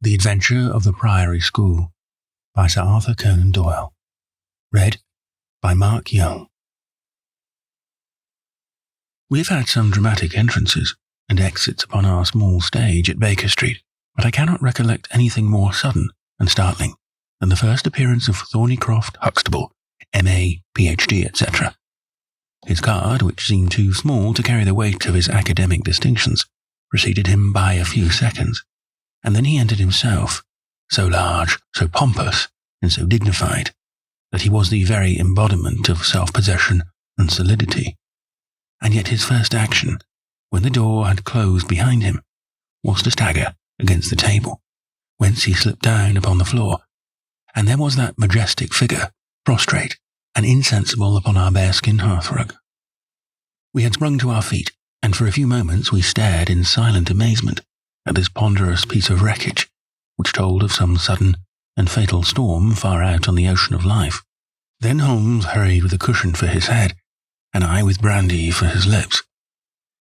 The Adventure of the Priory School by Sir Arthur Conan Doyle. Read by Mark Young. We have had some dramatic entrances and exits upon our small stage at Baker Street, but I cannot recollect anything more sudden and startling than the first appearance of Thorneycroft Huxtable, M.A., Ph.D., etc. His card, which seemed too small to carry the weight of his academic distinctions, preceded him by a few seconds, and then he entered himself, so large, so pompous, and so dignified, that he was the very embodiment of self-possession and solidity. And yet his first action, when the door had closed behind him, was to stagger against the table, whence he slipped down upon the floor, and there was that majestic figure, prostrate and insensible upon our bearskin hearthrug. We had sprung to our feet, and for a few moments we stared in silent amazement at this ponderous piece of wreckage, which told of some sudden and fatal storm far out on the ocean of life. Then Holmes hurried with a cushion for his head, and I with brandy for his lips.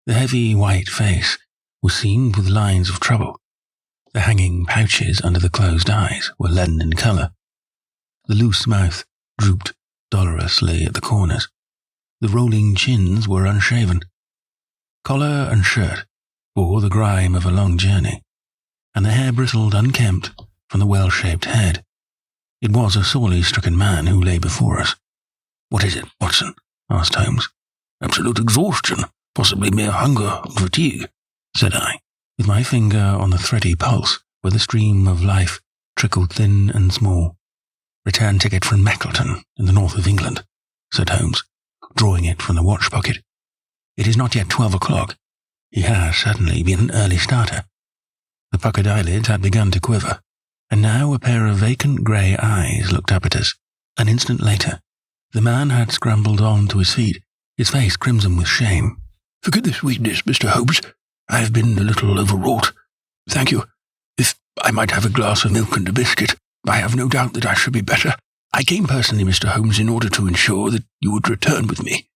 The heavy white face was seamed with lines of trouble. The hanging pouches under the closed eyes were leaden in colour. The loose mouth drooped dolorously at the corners. The rolling chins were unshaven. Collar and shirt bore the grime of a long journey, and the hair bristled unkempt from the well-shaped head. It was a sorely stricken man who lay before us. "What is it, Watson?" asked Holmes. "Absolute exhaustion, possibly mere hunger and fatigue," said I, with my finger on the thready pulse where the stream of life trickled thin and small. "Return ticket from Mackleton, in the north of England," said Holmes, drawing it from the watch-pocket. "It is not yet 12 o'clock. He has certainly been an early starter." The puckered eyelids had begun to quiver, and now a pair of vacant grey eyes looked up at us. An instant later, the man had scrambled on to his feet, his face crimson with shame. "Forgive this weakness, Mr. Holmes. I have been a little overwrought. Thank you. If I might have a glass of milk and a biscuit, I have no doubt that I should be better. I came personally, Mr. Holmes, in order to ensure that you would return with me.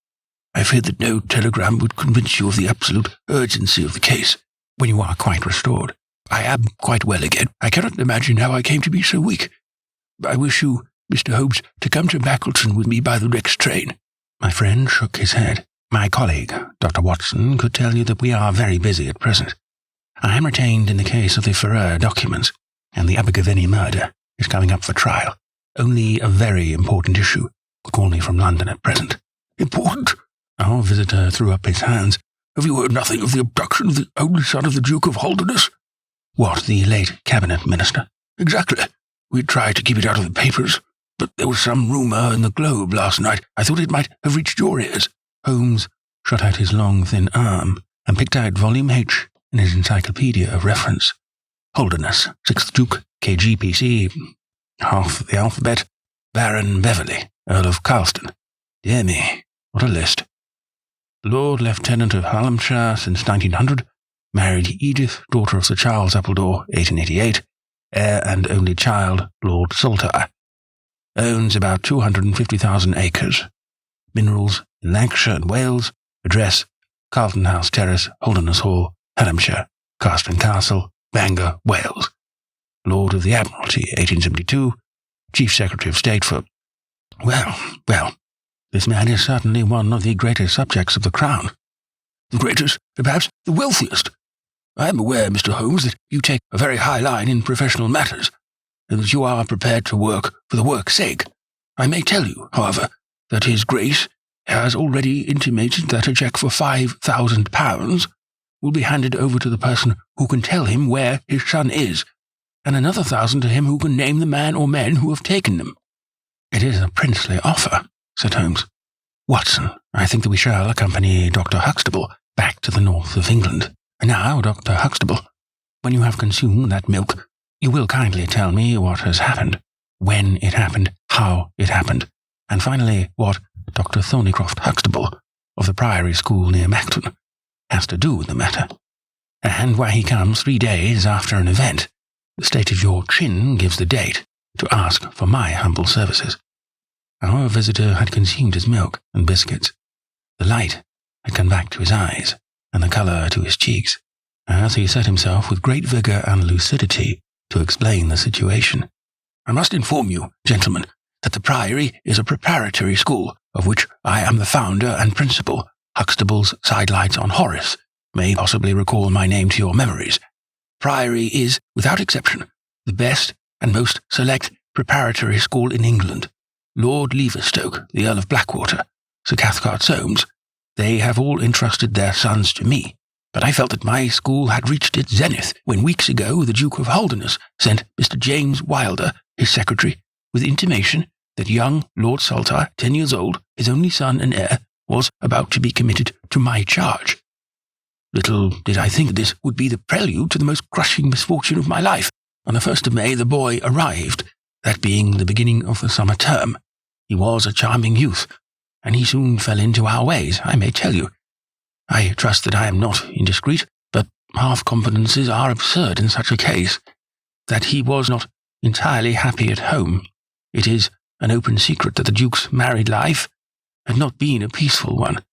I feared that no telegram would convince you of the absolute urgency of the case." "When you are quite restored." "I am quite well again. I cannot imagine how I came to be so weak. I wish you, Mr. Holmes, to come to Mackleton with me by the next train." My friend shook his head. "My colleague, Dr. Watson, could tell you that we are very busy at present. I am retained in the case of the Ferrer documents, and the Abergavenny murder is coming up for trial. Only a very important issue will call me from London at present." "Important?" Our visitor threw up his hands. "Have you heard nothing of the abduction of the only son of the Duke of Holdernesse?" "What, the late cabinet minister?" "Exactly. We tried to keep it out of the papers, but there was some rumour in the Globe last night. I thought it might have reached your ears." Holmes shot out his long, thin arm and picked out volume H in his encyclopedia of reference. "Holdernesse, 6th Duke, KGPC, half the alphabet, Baron Beverley, Earl of Carlston. Dear me, what a list. Lord Lieutenant of Hallamshire since 1900, married Edith, daughter of Sir Charles Appledore, 1888, heir and only child, Lord Saltire. Owns about 250,000 acres. Minerals in Lancashire and Wales. Address, Carlton House Terrace, Holdernesse Hall, Hallamshire, Carston Castle, Bangor, Wales. Lord of the Admiralty, 1872, Chief Secretary of State for... Well, this man is certainly one of the greatest subjects of the Crown." "The greatest, perhaps the wealthiest. I am aware, Mr. Holmes, that you take a very high line in professional matters, and that you are prepared to work for the work's sake. I may tell you, however, that His Grace has already intimated that a cheque for £5,000 will be handed over to the person who can tell him where his son is, and another 1,000 to him who can name the man or men who have taken them." "It is a princely offer," said Holmes. "Watson, I think that we shall accompany Dr. Huxtable back to the north of England. And now, Dr. Huxtable, when you have consumed that milk, you will kindly tell me what has happened, when it happened, how it happened, and finally what Dr. Thorneycroft Huxtable of the Priory School near Mackleton has to do with the matter, and why he comes 3 days after an event. The state of your chin gives the date to ask for my humble services." Our visitor had consumed his milk and biscuits. The light had come back to his eyes, and the colour to his cheeks, as he set himself with great vigour and lucidity to explain the situation. "I must inform you, gentlemen, that the Priory is a preparatory school, of which I am the founder and principal. Huxtable's Sidelights on Horace may possibly recall my name to your memories. Priory is, without exception, the best and most select preparatory school in England. Lord Leverstoke, the Earl of Blackwater, Sir Cathcart Soames, they have all entrusted their sons to me. But I felt that my school had reached its zenith when weeks ago the Duke of Holdernesse sent Mr. James Wilder, his secretary, with intimation that young Lord Saltire, 10 years old, his only son and heir, was about to be committed to my charge. Little did I think this would be the prelude to the most crushing misfortune of my life. On the 1st of May the boy arrived, that being the beginning of the summer term. He was a charming youth, and he soon fell into our ways, I may tell you. I trust that I am not indiscreet, but half-confidences are absurd in such a case. That he was not entirely happy at home. It is an open secret that the Duke's married life had not been a peaceful one,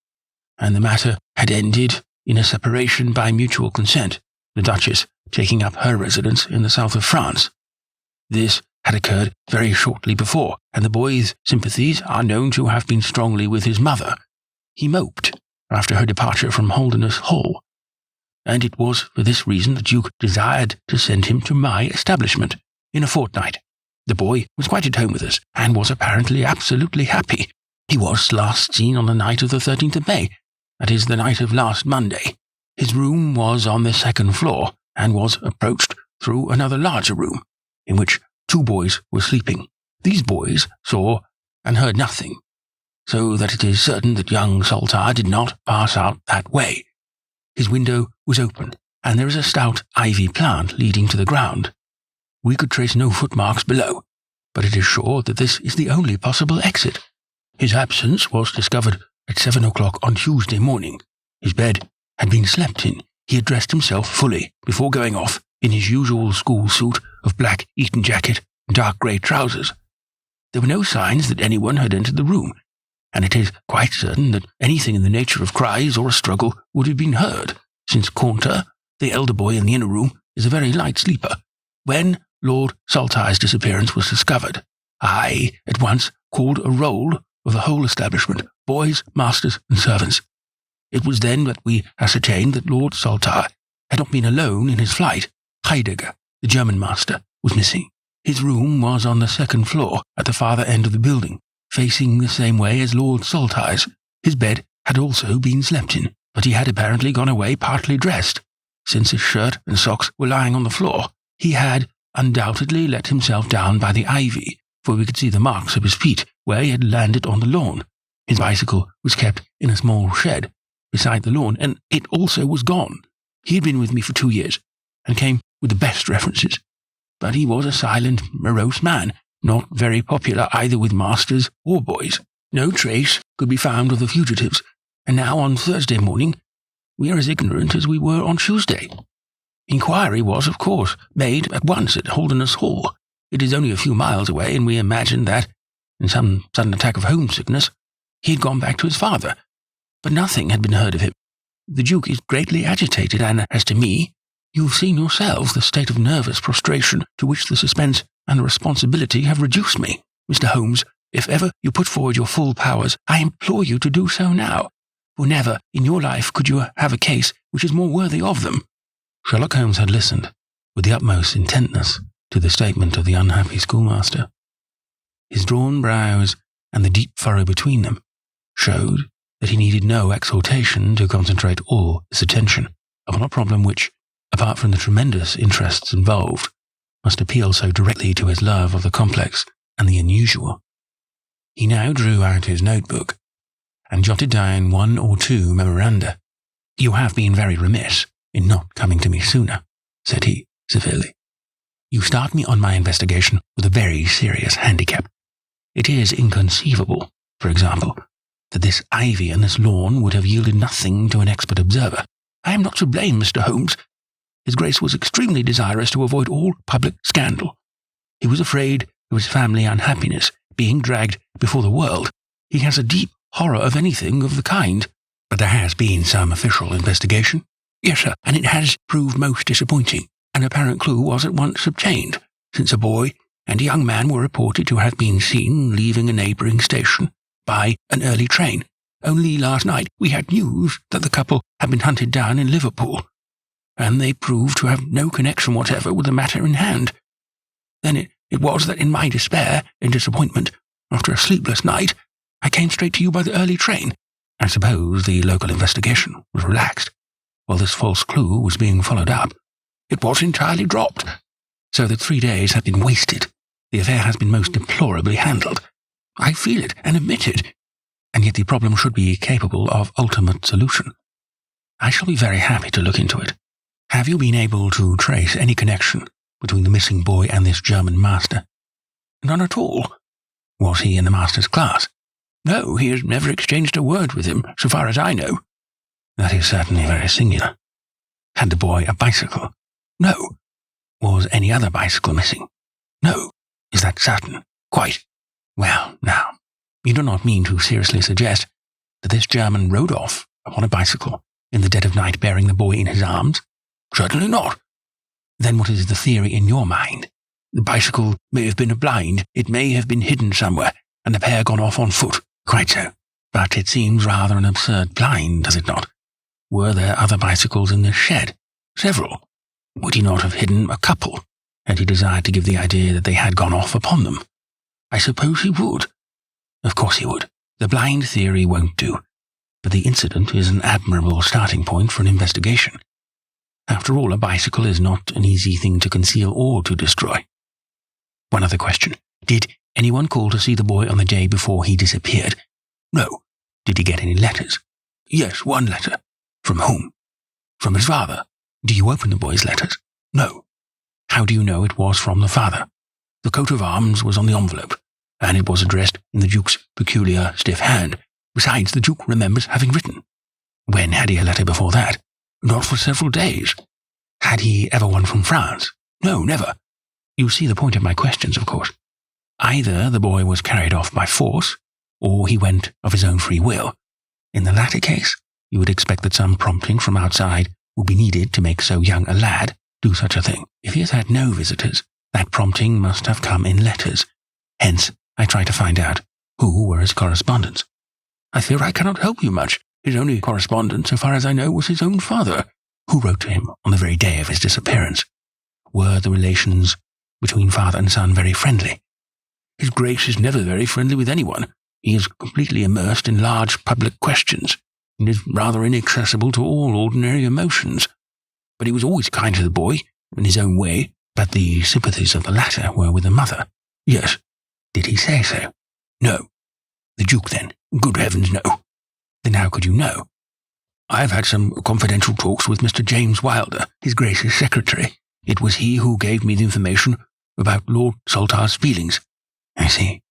and the matter had ended in a separation by mutual consent, the Duchess taking up her residence in the south of France. This had occurred very shortly before, and the boy's sympathies are known to have been strongly with his mother. He moped after her departure from Holdernesse Hall, and it was for this reason the Duke desired to send him to my establishment in a fortnight. The boy was quite at home with us, and was apparently absolutely happy. He was last seen on the night of the 13th of May, that is, the night of last Monday. His room was on the 2nd floor, and was approached through another larger room, in which 2 boys were sleeping. These boys saw and heard nothing, so that it is certain that young Saltire did not pass out that way. His window was open, and there is a stout ivy plant leading to the ground. We could trace no footmarks below, but it is sure that this is the only possible exit. His absence was discovered at 7 o'clock on Tuesday morning. His bed had been slept in. He had dressed himself fully before going off in his usual school suit of black Eton jacket and dark grey trousers. There were no signs that anyone had entered the room, and it is quite certain that anything in the nature of cries or a struggle would have been heard, since Caunter, the elder boy in the inner room, is a very light sleeper. When Lord Saltire's disappearance was discovered, I at once called a roll of the whole establishment, boys, masters, and servants. It was then that we ascertained that Lord Saltire had not been alone in his flight. Heidegger, the German master, was missing. His room was on the 2nd floor at the farther end of the building, facing the same way as Lord Saltire's. His bed had also been slept in, but he had apparently gone away partly dressed. Since his shirt and socks were lying on the floor, he had undoubtedly let himself down by the ivy, for we could see the marks of his feet where he had landed on the lawn. His bicycle was kept in a small shed beside the lawn, and it also was gone. He had been with me for 2 years, and came with the best references. But he was a silent, morose man, not very popular either with masters or boys. No trace could be found of the fugitives, and now on Thursday morning we are as ignorant as we were on Tuesday. Inquiry was, of course, made at once at Holdernesse Hall. It is only a few miles away, and we imagined that, in some sudden attack of homesickness, he had gone back to his father. But nothing had been heard of him. The Duke is greatly agitated, and as to me, you have seen yourselves the state of nervous prostration to which the suspense and the responsibility have reduced me. Mr. Holmes, if ever you put forward your full powers, I implore you to do so now, for never in your life could you have a case which is more worthy of them." Sherlock Holmes had listened with the utmost intentness to the statement of the unhappy schoolmaster. His drawn brows and the deep furrow between them showed that he needed no exhortation to concentrate all his attention upon a problem which, apart from the tremendous interests involved, must appeal so directly to his love of the complex and the unusual. He now drew out his notebook and jotted down 1 or 2 memoranda. "You have been very remiss in not coming to me sooner," said he, severely. "You start me on my investigation with a very serious handicap. It is inconceivable, for example, that this ivy and this lawn would have yielded nothing to an expert observer. I am not to blame, Mr. Holmes. His Grace was extremely desirous to avoid all public scandal. He was afraid of his family unhappiness being dragged before the world. He has a deep horror of anything of the kind." "But there has been some official investigation?" "Yes, sir, and it has proved most disappointing. An apparent clue was at once obtained, since a boy and a young man were reported to have been seen leaving a neighbouring station by an early train. Only last night we had news that the couple had been hunted down in Liverpool, and they proved to have no connection whatever with the matter in hand. Then it was that in my despair and disappointment, after a sleepless night, I came straight to you by the early train. I suppose the local investigation was relaxed. While this false clue was being followed up, it was entirely dropped, so that 3 days have been wasted. The affair has been most deplorably handled. I feel it and admit it, and yet the problem should be capable of ultimate solution. I shall be very happy to look into it. Have you been able to trace any connection between the missing boy and this German master? None at all. Was he in the master's class? No, he has never exchanged a word with him, so far as I know. That is certainly very singular. Had the boy a bicycle? No. Was any other bicycle missing? No. Is that certain? Quite. Well, now, you do not mean to seriously suggest that this German rode off upon a bicycle in the dead of night bearing the boy in his arms? Certainly not. Then what is the theory in your mind? The bicycle may have been blind, it may have been hidden somewhere, and the pair gone off on foot. Quite so. But it seems rather an absurd blind, does it not? Were there other bicycles in this shed? Several. Would he not have hidden a couple, had he desired to give the idea that they had gone off upon them? I suppose he would. Of course he would. The blind theory won't do, but the incident is an admirable starting point for an investigation. After all, a bicycle is not an easy thing to conceal or to destroy. One other question. Did anyone call to see the boy on the day before he disappeared? No. Did he get any letters? Yes, one letter. From whom? From his father. Do you open the boy's letters? No. How do you know it was from the father? The coat of arms was on the envelope, and it was addressed in the Duke's peculiar stiff hand. Besides, the Duke remembers having written. When had he a letter before that? Not for several days. Had he ever one from France? No, never. You see the point of my questions, of course. Either the boy was carried off by force, or he went of his own free will. In the latter case, you would expect that some prompting from outside would be needed to make so young a lad do such a thing. If he has had no visitors, that prompting must have come in letters. Hence, I try to find out who were his correspondents. I fear I cannot help you much. His only correspondent, so far as I know, was his own father, who wrote to him on the very day of his disappearance. Were the relations between father and son very friendly? His Grace is never very friendly with anyone. He is completely immersed in large public questions, and is rather inaccessible to all ordinary emotions. But he was always kind to the boy, in his own way, but the sympathies of the latter were with the mother. Yes. Did he say so? No. The Duke, then? Good heavens, no. Then how could you know? I have had some confidential talks with Mr. James Wilder, his Grace's secretary. It was he who gave me the information about Lord Saltire's feelings. I see.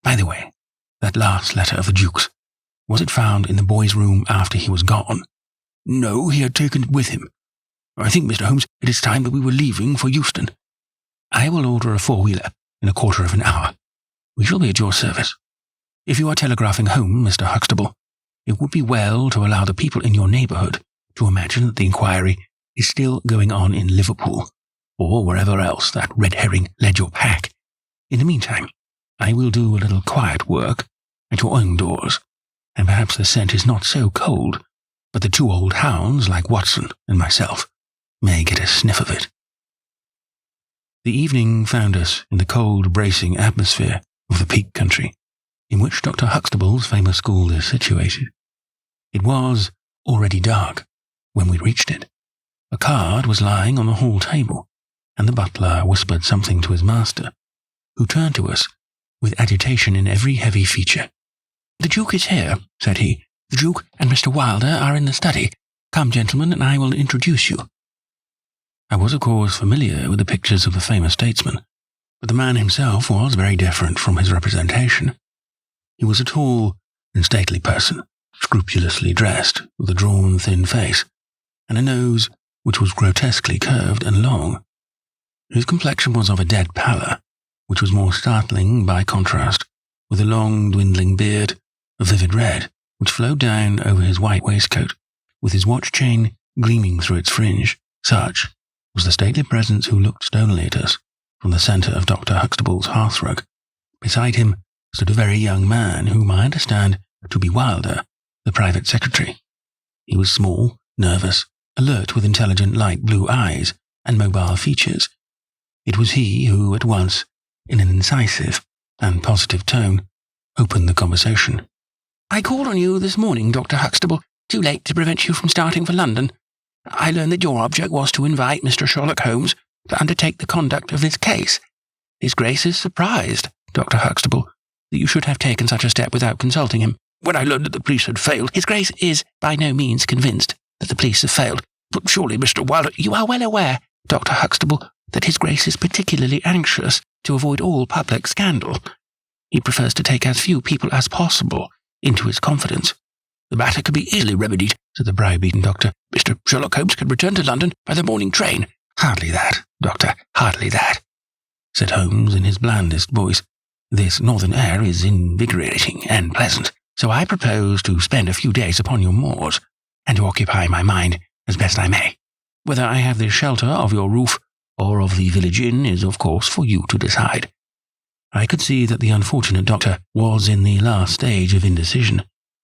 By the way, that last letter of the Duke's, was it found in the boy's room after he was gone? No, he had taken it with him. I think, Mr. Holmes, it is time that we were leaving for Euston. I will order a four-wheeler in a quarter of an hour. We shall be at your service. If you are telegraphing home, Mr. Huxtable, it would be well to allow the people in your neighbourhood to imagine that the inquiry is still going on in Liverpool, or wherever else that red herring led your pack. In the meantime, I will do a little quiet work at your own doors, and perhaps the scent is not so cold, but the two old hounds, like Watson and myself, may get a sniff of it. The evening found us in the cold, bracing atmosphere of the Peak Country, in which Dr. Huxtable's famous school is situated. It was already dark when we reached it. A card was lying on the hall table, and the butler whispered something to his master, who turned to us with agitation in every heavy feature. "The Duke is here," said he. "The Duke and Mr. Wilder are in the study. Come, gentlemen, and I will introduce you." I was, of course, familiar with the pictures of the famous statesman, but the man himself was very different from his representation. He was a tall and stately person, scrupulously dressed, with a drawn, thin face, and a nose which was grotesquely curved and long. His complexion was of a dead pallor, which was more startling by contrast with a long, dwindling beard of vivid red, which flowed down over his white waistcoat, with his watch chain gleaming through its fringe, such was the stately presence who looked stonily at us from the centre of Dr. Huxtable's hearthrug. Beside him stood a very young man whom I understand to be Wilder, the private secretary. He was small, nervous, alert with intelligent light blue eyes and mobile features. It was he who at once, in an incisive and positive tone, opened the conversation. "I called on you this morning, Dr. Huxtable, too late to prevent you from starting for London. I learned that your object was to invite Mr. Sherlock Holmes to undertake the conduct of this case. His Grace is surprised, Dr. Huxtable, that you should have taken such a step without consulting him. When I learned that the police had failed, His Grace is by no means convinced that the police have failed. But surely, Mr. Wilder, you are well aware, Dr. Huxtable, that His Grace is particularly anxious to avoid all public scandal. He prefers to take as few people as possible into his confidence. The matter could be easily remedied, said the brow-beaten doctor. Mr. Sherlock Holmes can return to London by the morning train. Hardly that, Doctor, hardly that, said Holmes in his blandest voice. This northern air is invigorating and pleasant, so I propose to spend a few days upon your moors, and to occupy my mind as best I may. Whether I have the shelter of your roof or of the village inn is, of course, for you to decide. I could see that the unfortunate doctor was in the last stage of indecision,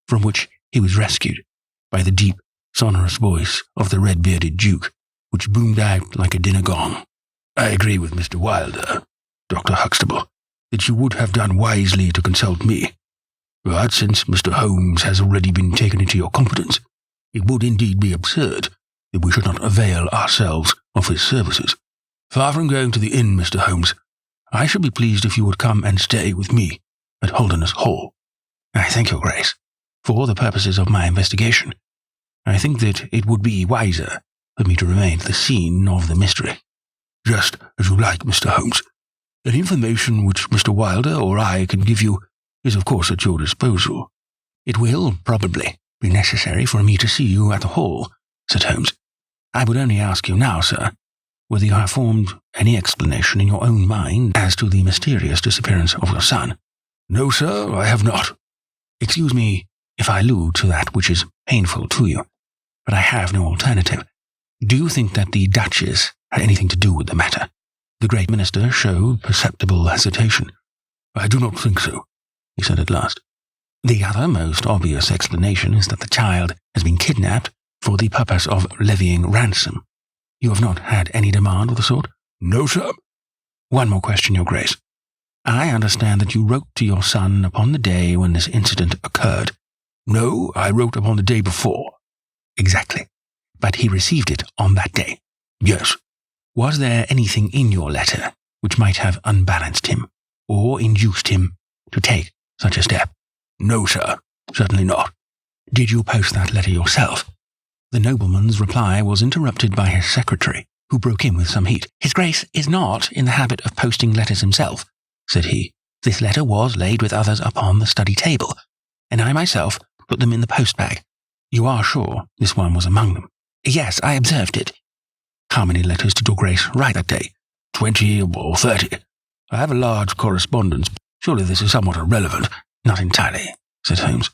from which he was rescued by the deep, sonorous voice of the red-bearded Duke, which boomed out like a dinner gong. I agree with Mr. Wilder, Dr. Huxtable, that you would have done wisely to consult me. But since Mr. Holmes has already been taken into your confidence, it would indeed be absurd that we should not avail ourselves of his services. Far from going to the inn, Mr. Holmes, I should be pleased if you would come and stay with me at Holdernesse Hall. I thank your Grace. For the purposes of my investigation, I think that it would be wiser for me to remain at the scene of the mystery. Just as you like, Mr. Holmes. Any information which Mr. Wilder or I can give you is of course at your disposal. It will, probably, be necessary for me to see you at the Hall, said Holmes. I would only ask you now, sir, whether you have formed any explanation in your own mind as to the mysterious disappearance of your son. No, sir, I have not. Excuse me if I allude to that which is painful to you, but I have no alternative. Do you think that the Duchess had anything to do with the matter? The great minister showed perceptible hesitation. I do not think so, he said at last. The other most obvious explanation is that the child has been kidnapped for the purpose of levying ransom. You have not had any demand of the sort? No, sir. One more question, Your Grace. I understand that you wrote to your son upon the day when this incident occurred. No, I wrote upon the day before. Exactly. But he received it on that day. Yes. Was there anything in your letter which might have unbalanced him, or induced him to take such a step? No, sir. Certainly not. Did you post that letter yourself? The nobleman's reply was interrupted by his secretary, who broke in with some heat. His Grace is not in the habit of posting letters himself, said he. This letter was laid with others upon the study table, and I myself put them in the post-bag. You are sure this one was among them? Yes, I observed it. How many letters did your Grace write that day? 20 or 30. I have a large correspondence. Surely this is somewhat irrelevant. Not entirely, said Holmes.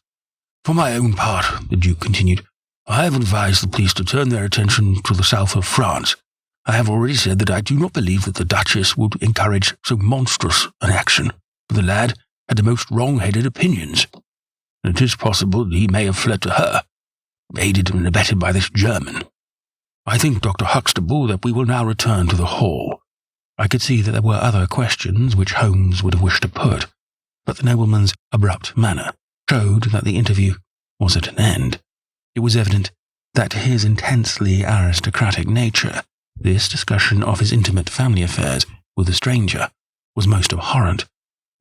For my own part, the Duke continued, I have advised the police to turn their attention to the south of France. I have already said that I do not believe that the Duchess would encourage so monstrous an action, but the lad had the most wrong-headed opinions, and it is possible that he may have fled to her, aided and abetted by this German. I think, Dr. Huxtable, that we will now return to the Hall. I could see that there were other questions which Holmes would have wished to put, but the nobleman's abrupt manner showed that the interview was at an end. It was evident that to his intensely aristocratic nature, this discussion of his intimate family affairs with a stranger was most abhorrent,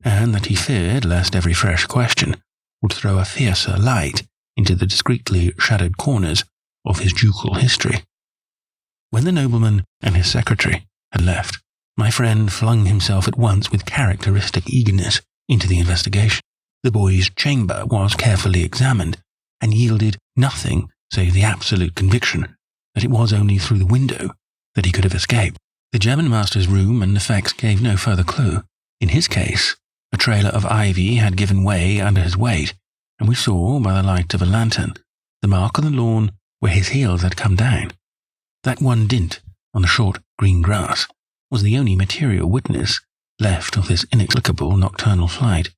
and that he feared lest every fresh question would throw a fiercer light into the discreetly shadowed corners of his ducal history. When the nobleman and his secretary had left, my friend flung himself at once with characteristic eagerness into the investigation. The boy's chamber was carefully examined, and yielded nothing save the absolute conviction that it was only through the window that he could have escaped. The German master's room and effects gave no further clue. In his case, a trailer of ivy had given way under his weight, and we saw, by the light of a lantern, the mark on the lawn where his heels had come down. That one dint on the short green grass, was the only material witness left of this inexplicable nocturnal flight.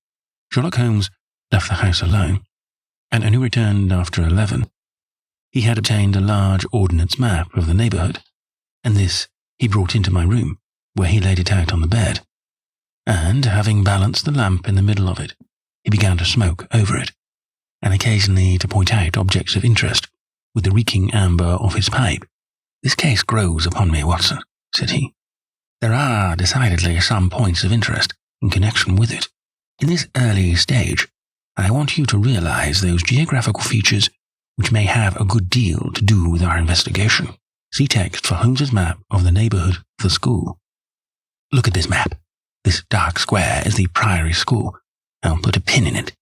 Sherlock Holmes left the house alone, and only returned after 11. He had obtained a large ordnance map of the neighbourhood, and this he brought into my room, where he laid it out on the bed. And, having balanced the lamp in the middle of it, he began to smoke over it, and occasionally to point out objects of interest with the reeking amber of his pipe. "This case grows upon me, Watson," said he. "There are decidedly some points of interest in connection with it. In this early stage, I want you to realize those geographical features which may have a good deal to do with our investigation. See text for Holmes's map of the neighbourhood of the school. Look at this map. This dark square is the Priory School. I'll put a pin in it.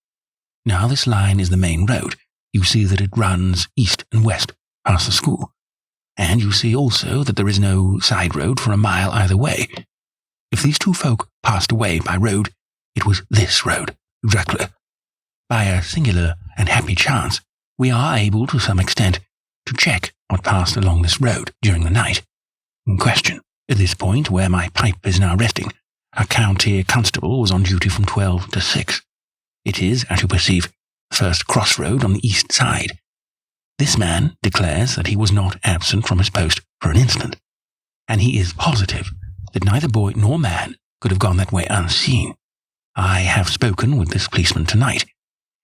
Now this line is the main road. You see that it runs east and west past the school. And you see also that there is no side road for a mile either way. If these two folk passed away by road, it was this road, exactly. By a singular and happy chance, we are able to some extent to check what passed along this road during the night in question. At this point, where my pipe is now resting, a county constable was on duty from 12 to 6. It is, as you perceive, the first crossroad on the east side. This man declares that he was not absent from his post for an instant, and he is positive that neither boy nor man could have gone that way unseen. I have spoken with this policeman tonight,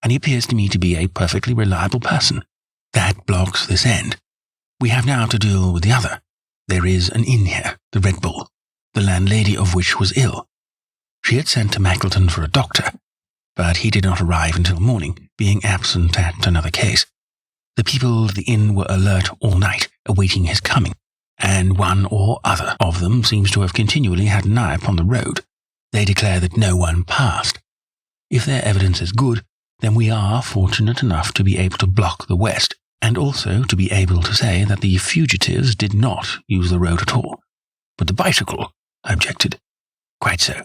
and he appears to me to be a perfectly reliable person. That blocks this end. We have now to deal with the other. There is an inn here, the Red Bull, the landlady of which was ill. She had sent to Mackleton for a doctor, but he did not arrive until morning, being absent at another case. The people at the inn were alert all night, awaiting his coming, and one or other of them seems to have continually had an eye upon the road. They declare that no one passed. If their evidence is good, then we are fortunate enough to be able to block the west, and also to be able to say that the fugitives did not use the road at all. But the bicycle, I objected. Quite so.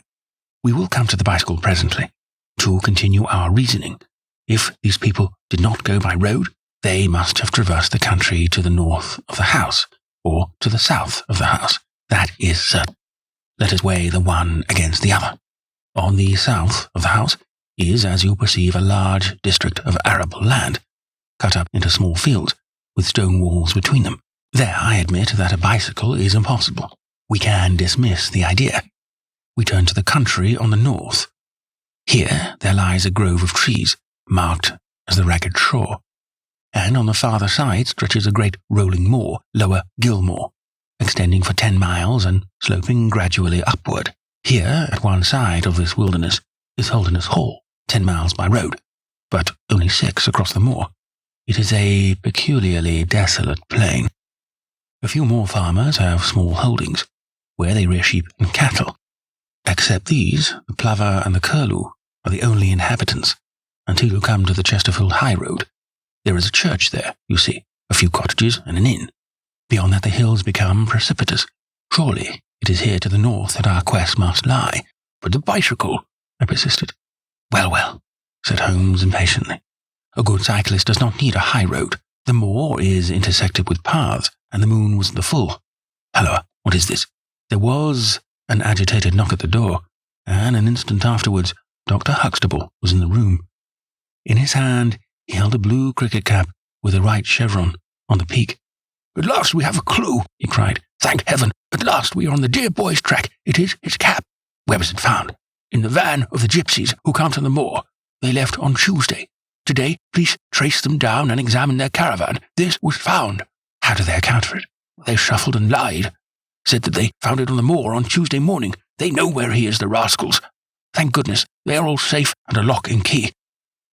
We will come to the bicycle presently. To continue our reasoning, if these people did not go by road, they must have traversed the country to the north of the house, or to the south of the house. That is certain. Let us weigh the one against the other. On the south of the house is, as you perceive, a large district of arable land, cut up into small fields, with stone walls between them. There I admit that a bicycle is impossible. We can dismiss the idea. We turn to the country on the north. Here there lies a grove of trees, marked as the Ragged Shore, and on the farther side stretches a great rolling moor, Lower Gilmore, extending for 10 miles and sloping gradually upward. Here, at one side of this wilderness, is Holdernesse Hall, 10 miles by road, but only 6 across the moor. It is a peculiarly desolate plain. A few more farmers have small holdings, where they rear sheep and cattle. Except these, the plover and the curlew are the only inhabitants, until you come to the Chesterfield High Road. There is a church there, you see, a few cottages and an inn. Beyond that the hills become precipitous. Surely it is here to the north that our quest must lie. But the bicycle, I persisted. Well, well, said Holmes impatiently. A good cyclist does not need a high road. The moor is intersected with paths, and the moon was at the full. Halloa, what is this? There was an agitated knock at the door, and an instant afterwards Dr. Huxtable was in the room. In his hand he held a blue cricket cap with a white chevron on the peak. "At last we have a clue," he cried. "Thank heaven, at last we are on the dear boy's track. It is his cap." "Where was it found?" "In the van of the gypsies who camped on the moor. They left on Tuesday. Today, police traced them down and examined their caravan. This was found." "How do they account for it?" "They shuffled and lied. Said that they found it on the moor on Tuesday morning. They know where he is, the rascals. Thank goodness, they are all safe under lock and key.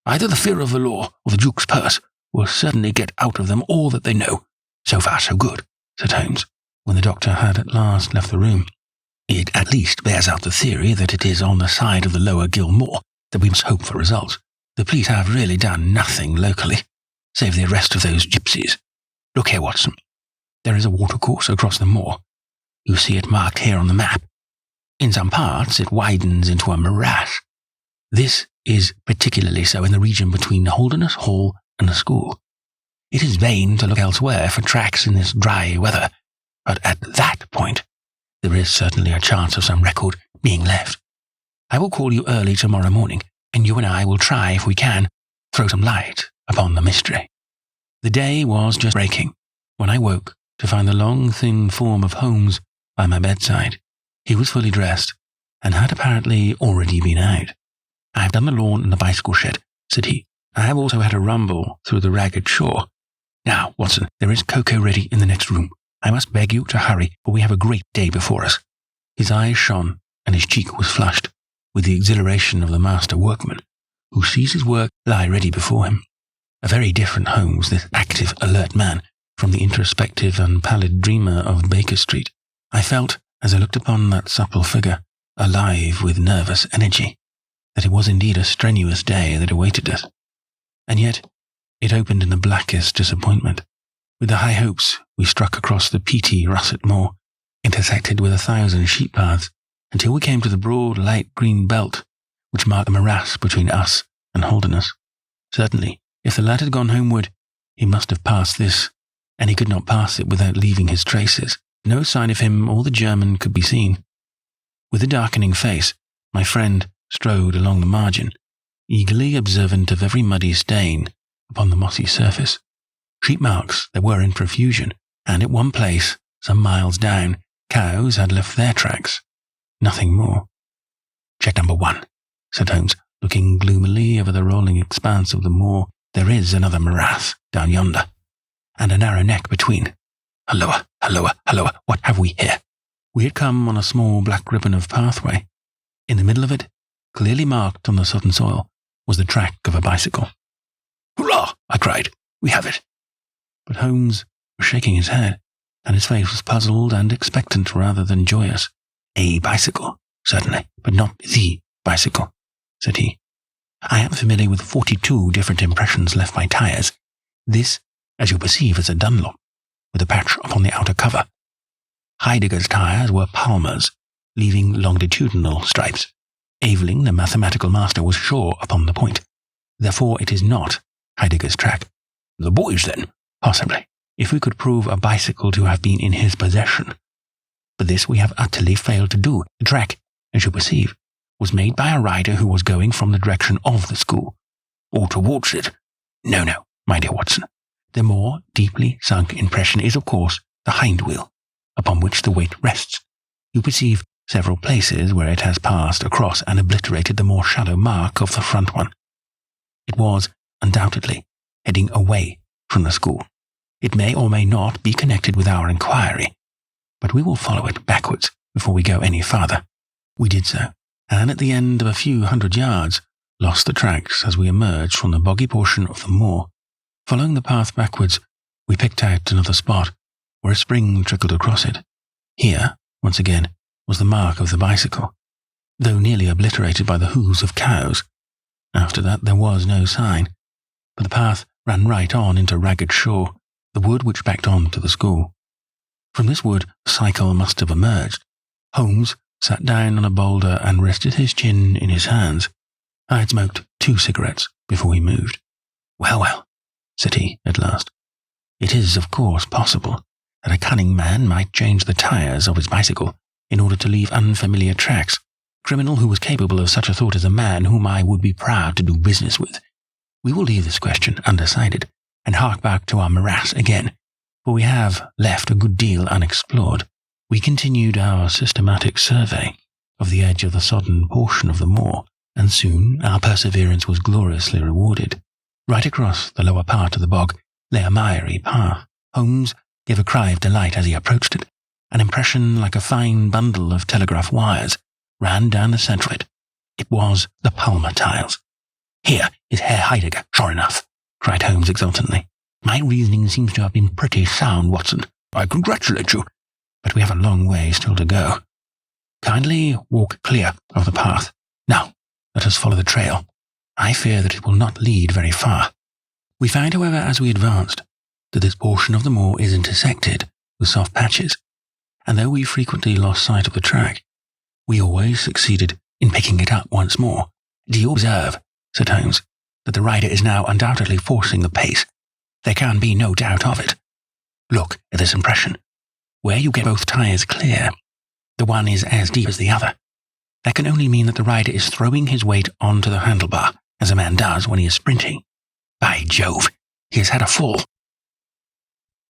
Either the fear of the law or the Duke's purse will certainly get out of them all that they know. So far, so good," said Holmes, when the doctor had at last left the room. "It at least bears out the theory that it is on the side of the Lower Gilmore that we must hope for results. The police have really done nothing locally, save the arrest of those gypsies. Look here, Watson. There is a watercourse across the moor. You see it marked here on the map. In some parts it widens into a morass. This is particularly so in the region between Holdernesse Hall and the school. It is vain to look elsewhere for tracks in this dry weather. but at that point, there is certainly a chance of some record being left. I will call you early tomorrow morning, and you and I will try, if we can, throw some light upon the mystery." The day was just breaking when I woke to find the long, thin form of Holmes by my bedside. He was fully dressed, and had apparently already been out. "I have done the lawn and the bicycle shed," said he. "I have also had a rumble through the ragged shore. Now, Watson, there is cocoa ready in the next room. I must beg you to hurry, for we have a great day before us." His eyes shone, and his cheek was flushed with the exhilaration of the master workman, who sees his work lie ready before him. A very different Holmes, this active, alert man, from the introspective and pallid dreamer of Baker Street. I felt, as I looked upon that supple figure, alive with nervous energy, that it was indeed a strenuous day that awaited us. And yet, it opened in the blackest disappointment. With the high hopes, we struck across the peaty russet moor, intersected with 1,000 sheep paths, until we came to the broad light green belt which marked the morass between us and Holdernesse. Certainly, if the lad had gone homeward, he must have passed this, and he could not pass it without leaving his traces. No sign of him or the German could be seen. With a darkening face, my friend strode along the margin, eagerly observant of every muddy stain upon the mossy surface. Sheep marks there were in profusion, and at one place, some miles down, cows had left their tracks. Nothing more. "Check number 1, said Holmes, looking gloomily over the rolling expanse of the moor. "There is another morass down yonder, and a narrow neck between. Halloa, halloa, halloa, what have we here?" We had come on a small black ribbon of pathway. In the middle of it, clearly marked on the sodden soil, was the track of a bicycle. "Hurrah!" I cried. "We have it." But Holmes was shaking his head, and his face was puzzled and expectant rather than joyous. "A bicycle, certainly, but not the bicycle," said he. "I am familiar with 42 different impressions left by tyres. This, as you perceive, is a Dunlop, with a patch upon the outer cover. Heidegger's tyres were Palmer's, leaving longitudinal stripes. Aveling, the mathematical master, was sure upon the point. Therefore it is not Heidegger's track." "The boy's, then?" "Possibly, if we could prove a bicycle to have been in his possession. But this we have utterly failed to do. The track, as you perceive, was made by a rider who was going from the direction of the school, or towards it. No, my dear Watson. The more deeply sunk impression is, of course, the hind wheel, upon which the weight rests. You perceive several places where it has passed across and obliterated the more shallow mark of the front one. It was, undoubtedly, heading away from the school. It may or may not be connected with our inquiry, but we will follow it backwards before we go any farther." We did so, and at the end of a few hundred yards, lost the tracks as we emerged from the boggy portion of the moor. Following the path backwards, we picked out another spot where a spring trickled across it. Here, once again, was the mark of the bicycle, though nearly obliterated by the hooves of cows. After that there was no sign, but the path ran right on into Ragged Shaw, the wood which backed on to the school. From this wood the cycle must have emerged. Holmes sat down on a boulder and rested his chin in his hands. I had smoked 2 cigarettes before he moved. Well, said he at last. "It is, of course, possible that a cunning man might change the tyres of his bicycle in order to leave unfamiliar tracks. A criminal who was capable of such a thought is a man whom I would be proud to do business with. We will leave this question undecided, and hark back to our morass again, for we have left a good deal unexplored." We continued our systematic survey of the edge of the sodden portion of the moor, and soon our perseverance was gloriously rewarded. Right across the lower part of the bog lay a miry path. Holmes gave a cry of delight as he approached it. An impression like a fine bundle of telegraph wires ran down the centre of it. It was the Palmer tiles. "Here is Herr Heidegger, sure enough," cried Holmes exultantly. "My reasoning seems to have been pretty sound, Watson. I congratulate you, but we have a long way still to go. Kindly walk clear of the path. Now, let us follow the trail. I fear that it will not lead very far." We found, however, as we advanced, that this portion of the moor is intersected with soft patches, and though we frequently lost sight of the track, we always succeeded in picking it up once more. "Do you observe," said Holmes, "that the rider is now undoubtedly forcing the pace? There can be no doubt of it. Look at this impression. where you get both tires clear, the one is as deep as the other. That can only mean that the rider is throwing his weight onto the handlebar, as a man does when he is sprinting. By Jove, he has had a fall.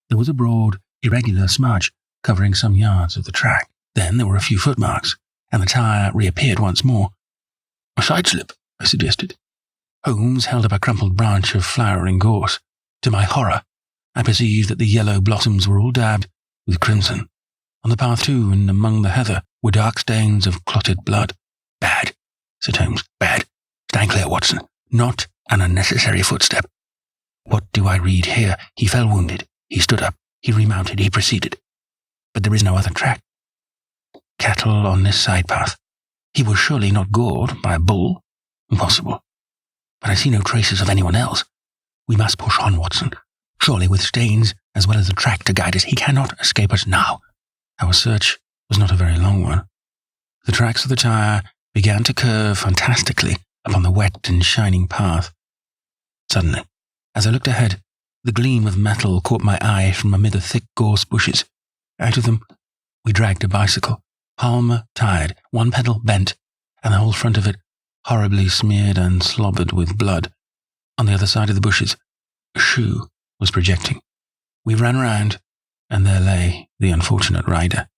There was a broad, irregular smudge covering some yards of the track. Then there were a few footmarks, and the tire reappeared once more. A side slip, I suggested. Holmes held up a crumpled branch of flowering gorse. To my horror, I perceived that the yellow blossoms were all dabbed with crimson. On the path too, and among the heather, were dark stains of clotted blood. Bad, said Holmes, bad. Stand clear, Watson. Not an unnecessary footstep. What do I read here? He fell wounded. He stood up. He remounted. He proceeded. But there is no other track. Cattle on this side path. He was surely not gored by a bull. Impossible. But I see no traces of anyone else. We must push on, Watson. Surely with Staines, as well as the track to guide us, he cannot escape us now. Our search was not a very long one. The tracks of the tire began to curve fantastically upon the wet and shining path. Suddenly, as I looked ahead, the gleam of metal caught my eye from amid the thick gorse bushes. Out of them, we dragged a bicycle, palmer tired, one pedal bent, and the whole front of it horribly smeared and slobbered with blood. On the other side of the bushes, a shoe was projecting. We ran round, and there lay the unfortunate rider.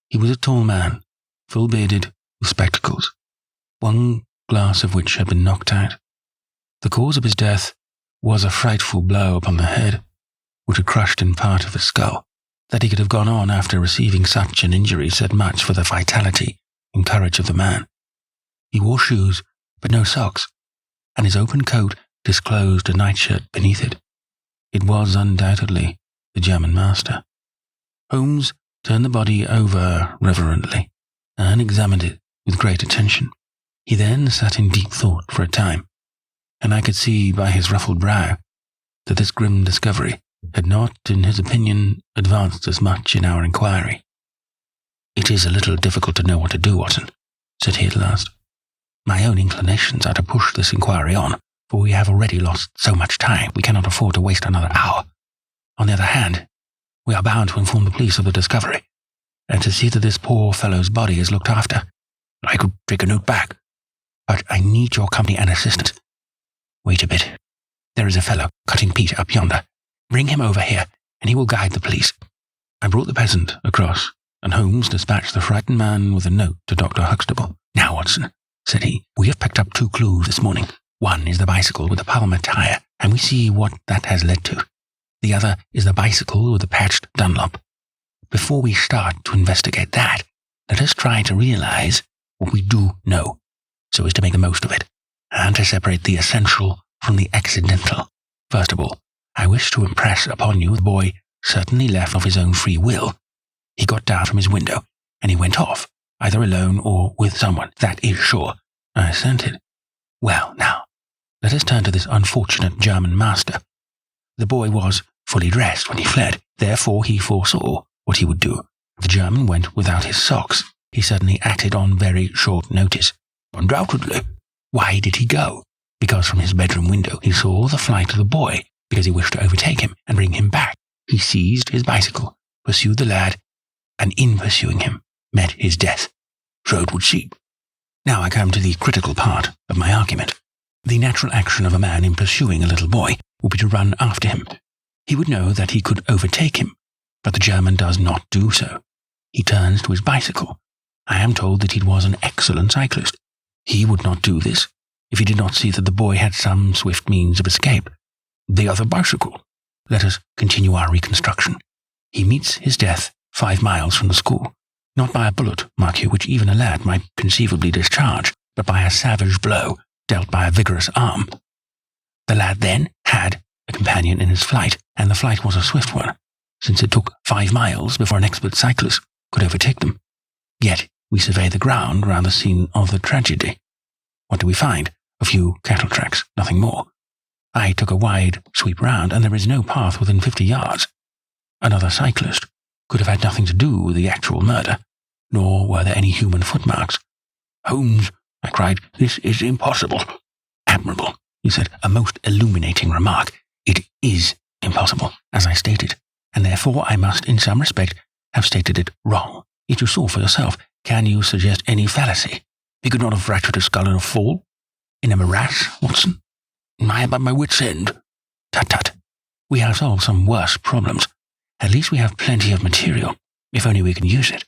He was a tall man, full-bearded, with spectacles, one glass of which had been knocked out. The cause of his death was a frightful blow upon the head, which had crushed in part of his skull. That he could have gone on after receiving such an injury said much for the vitality and courage of the man. He wore shoes, but no socks, and his open coat disclosed a nightshirt beneath it. It was undoubtedly the German master. Holmes turned the body over reverently and examined it with great attention. He then sat in deep thought for a time, and I could see by his ruffled brow that this grim discovery had not, in his opinion, advanced as much in our inquiry. "It is a little difficult to know what to do, Watson," said he at last. "My own inclinations are to push this inquiry on, for we have already lost so much time we cannot afford to waste another hour. On the other hand, we are bound to inform the police of the discovery, and to see that this poor fellow's body is looked after. I could take a note back, but I need your company and assistance. Wait a bit. There is a fellow cutting peat up yonder. Bring him over here, and he will guide the police." I brought the peasant across, and Holmes dispatched the frightened man with a note to Dr. Huxtable. "Now, Watson," said he, "we have picked up 2 clues this morning. One is the bicycle with the palmer tire, and we see what that has led to. The other is the bicycle with the patched Dunlop. Before we start to investigate that, let us try to realize what we do know, so as to make the most of it, and to separate the essential from the accidental. First of all, I wish to impress upon you the boy certainly left of his own free will. He got down from his window, and he went off, either alone or with someone. That is sure." I assented. "Well, now, let us turn to this unfortunate German master. The boy was fully dressed when he fled, therefore he foresaw what he would do. The German went without his socks. He suddenly acted on very short notice." "Undoubtedly. Why did he go?" "Because from his bedroom window he saw the flight of the boy, because he wished to overtake him and bring him back. He seized his bicycle, pursued the lad, and in pursuing him, met his death. So it would seem. Now I come to the critical part of my argument. The natural action of a man in pursuing a little boy would be to run after him. He would know that he could overtake him, but the German does not do so. He turns to his bicycle. I am told that he was an excellent cyclist. He would not do this if he did not see that the boy had some swift means of escape. The other bicycle. Let us continue our reconstruction. He meets his death 5 miles from the school, not by a bullet, mark you, which even a lad might conceivably discharge, but by a savage blow dealt by a vigorous arm. The lad then had a companion in his flight, and the flight was a swift one, since it took 5 miles before an expert cyclist could overtake them. Yet we survey the ground round the scene of the tragedy. What do we find? A few cattle tracks, nothing more. I took a wide sweep round, and there is no path within 50 yards. Another cyclist could have had nothing to do with the actual murder, nor were there any human footmarks. "Holmes," I cried, "this is impossible." "Admirable," he said, "a most illuminating remark. It is impossible, as I stated, and therefore I must in some respect have stated it wrong. Yet you saw for yourself. Can you suggest any fallacy? He could not have fractured his skull in a fall? In a morass, Watson? I am at my wit's end. Tut tut. We have solved some worse problems. At least we have plenty of material, if only we can use it.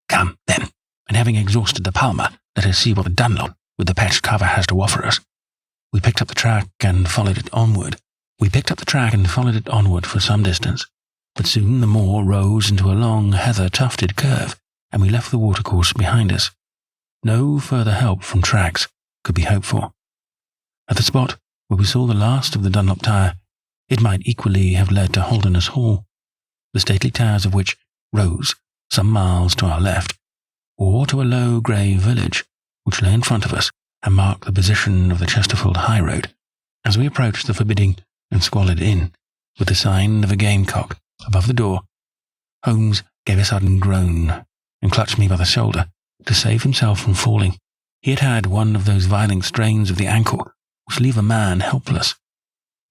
Come, then, and having exhausted the Palmer, let us see what the Dunlop with the patched cover has to offer us. We picked up the track and followed it onward. For some distance, but soon the moor rose into a long, heather-tufted curve, and we left the watercourse behind us. No further help from tracks could be hoped for. At the spot where we saw the last of the Dunlop Tower, it might equally have led to Holdernesse Hall, the stately towers of which rose some miles to our left, or to a low grey village which lay in front of us and marked the position of the Chesterfield high road. As we approached the forbidding and squalid inn, with the sign of a gamecock above the door, Holmes gave a sudden groan and clutched me by the shoulder to save himself from falling. He had had one of those violent strains of the ankle which leave a man helpless.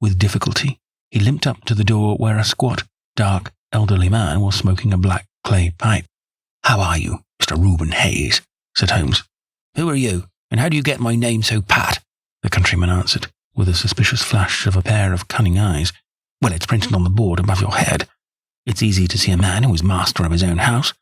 With difficulty, he limped up to the door where a squat, dark, elderly man was smoking a black clay pipe. "How are you, Mr. Reuben Hayes?" said Holmes. "Who are you, and how do you get my name so pat?" the countryman answered, with a suspicious flash of a pair of cunning eyes. "Well, it's printed on the board above your head. It's easy to see a man who is master of his own house.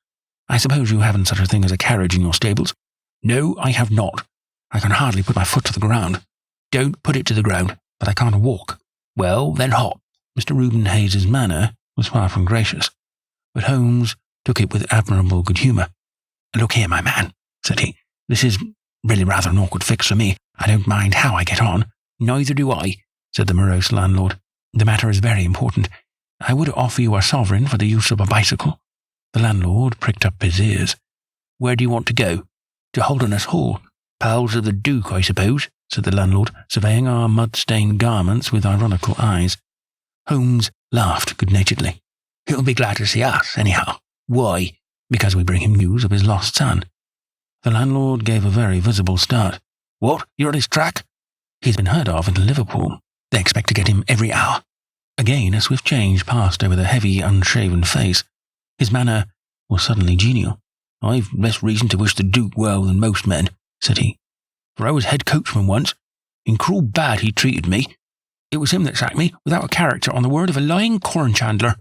I suppose you haven't such a thing as a carriage in your stables?" "No, I have not. I can hardly put my foot to the ground." "Don't put it to the ground." "But I can't walk." "Well, then hop." Mr. Reuben Hayes's manner was far from gracious, but Holmes took it with admirable good humour. "Look here, my man," said he. "This is really rather an awkward fix for me. I don't mind how I get on." "Neither do I," said the morose landlord. "The matter is very important. I would offer you a sovereign for the use of a bicycle." The landlord pricked up his ears. "Where do you want to go?" "To Holdernesse Hall." "Pals of the Duke, I suppose," said the landlord, surveying our mud-stained garments with ironical eyes. Holmes laughed good-naturedly. "He'll be glad to see us, anyhow." "Why?" "Because we bring him news of his lost son." The landlord gave a very visible start. "What? You're on his track?" "He's been heard of in Liverpool. They expect to get him every hour." Again a swift change passed over the heavy, unshaven face. His manner was suddenly genial. "I've less reason to wish the Duke well than most men," said he. "For I was head coachman once. In cruel bad he treated me. It was him that sacked me, without a character, on the word of a lying corn chandler.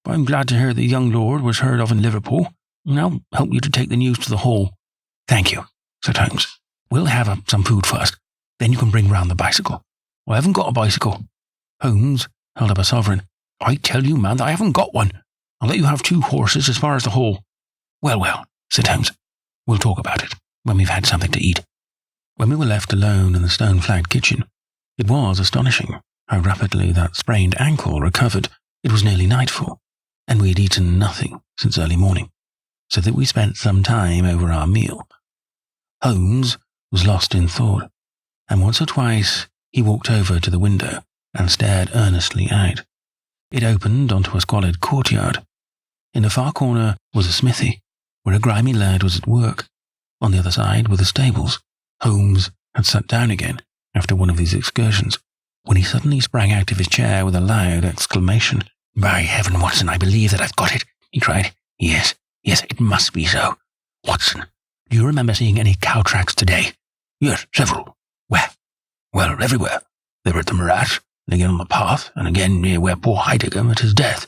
But I'm glad to hear the young lord was heard of in Liverpool, and I'll help you to take the news to the Hall." "Thank you," said Holmes. "We'll have some food first. Then you can bring round the bicycle." "I haven't got a bicycle." Holmes held up a sovereign. "I tell you, man, that I haven't got one. I'll let you have 2 horses as far as the Hall." Well, said Holmes. "We'll talk about it when we've had something to eat." When we were left alone in the stone-flagged kitchen, it was astonishing how rapidly that sprained ankle recovered. It was nearly nightfall, and we had eaten nothing since early morning, so that we spent some time over our meal. Holmes was lost in thought, and once or twice he walked over to the window and stared earnestly out. It opened onto a squalid courtyard. In the far corner was a smithy, where a grimy lad was at work. On the other side were the stables. Holmes had sat down again after one of these excursions, when he suddenly sprang out of his chair with a loud exclamation. "By heaven, Watson, I believe that I've got it," he cried. Yes, it must be so. Watson, do you remember seeing any cow tracks today?" "Yes, several." "Where?" "Well, everywhere. They were at the morass, and again on the path, and again near where poor Heidegger met his death."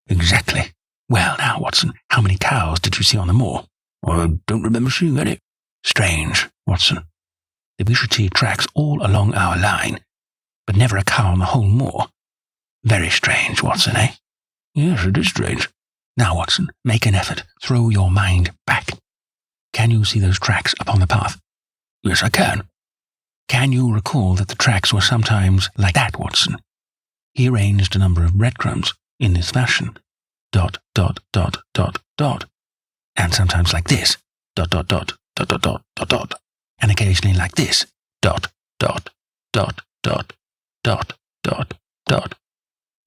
"Exactly. Well, now, Watson, how many cows did you see on the moor?" "I don't remember seeing any." "Strange, Watson, that we should see tracks all along our line, but never a cow on the whole moor. Very strange, Watson, eh?" "Yes, it is strange." "Now, Watson, make an effort. Throw your mind back. Can you see those tracks upon the path?" "Yes, I can." "Can you recall that the tracks were sometimes like that, Watson?" He arranged a number of breadcrumbs in this fashion. ... And sometimes like this. ... And occasionally like this. ...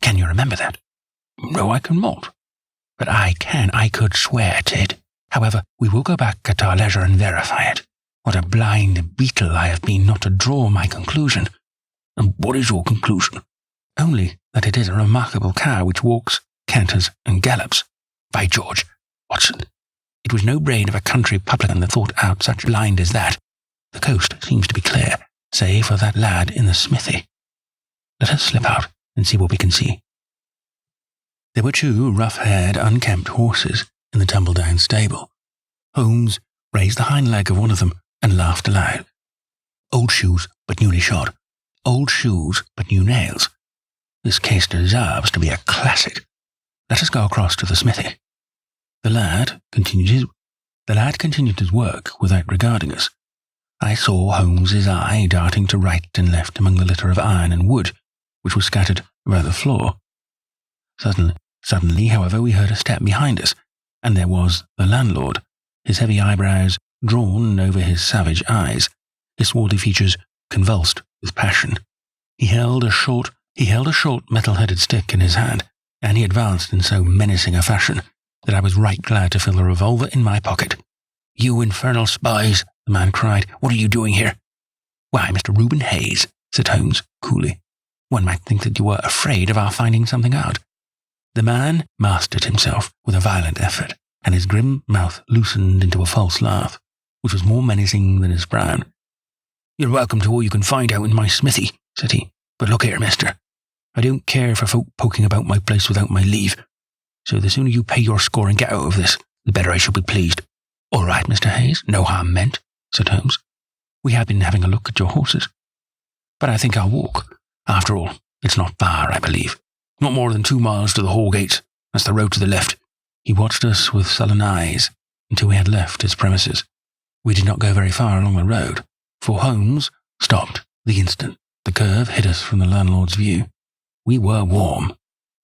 Can you remember that?" "No, I cannot." "But I can. I could swear to it. However, we will go back at our leisure and verify it. What a blind beetle I have been not to draw my conclusion." "And what is your conclusion?" "Only that it is a remarkable cow which walks, canters, and gallops." "By George, Watson. It was no brain of a country publican that thought out such blind as that. The coast seems to be clear, save for that lad in the smithy. Let us slip out and see what we can see. There were 2 rough-haired, unkempt horses in the tumble-down stable. Holmes raised the hind leg of one of them and laughed aloud. Old shoes, but newly shod. Old shoes, but new nails. This case deserves to be a classic. Let us go across to the smithy. The lad continued his work without regarding us. I saw Holmes's eye darting to right and left among the litter of iron and wood, which was scattered about the floor. Suddenly, however, we heard a step behind us, and there was the landlord, his heavy eyebrows drawn over his savage eyes, his swarthy features convulsed with passion. He held a short metal-headed stick in his hand, and he advanced in so menacing a fashion that I was right glad to feel the revolver in my pocket. "You infernal spies," the man cried. "What are you doing here?" "Why, Mr. Reuben Hayes," said Holmes coolly. "One might think that you were afraid of our finding something out." The man mastered himself with a violent effort, and his grim mouth loosened into a false laugh, which was more menacing than his frown. "You're welcome to all you can find out in my smithy," said he. "But look here, mister. I don't care for folk poking about my place without my leave, so the sooner you pay your score and get out of this, the better I shall be pleased." "All right, Mr. Hayes, no harm meant," said Holmes. "We have been having a look at your horses. But I think I'll walk. After all, it's not far, I believe. Not more than 2 miles to the Hall gates. That's the road to the left." He watched us with sullen eyes until we had left his premises. We did not go very far along the road, for Holmes stopped the instant the curve hid us from the landlord's view. "We were warm,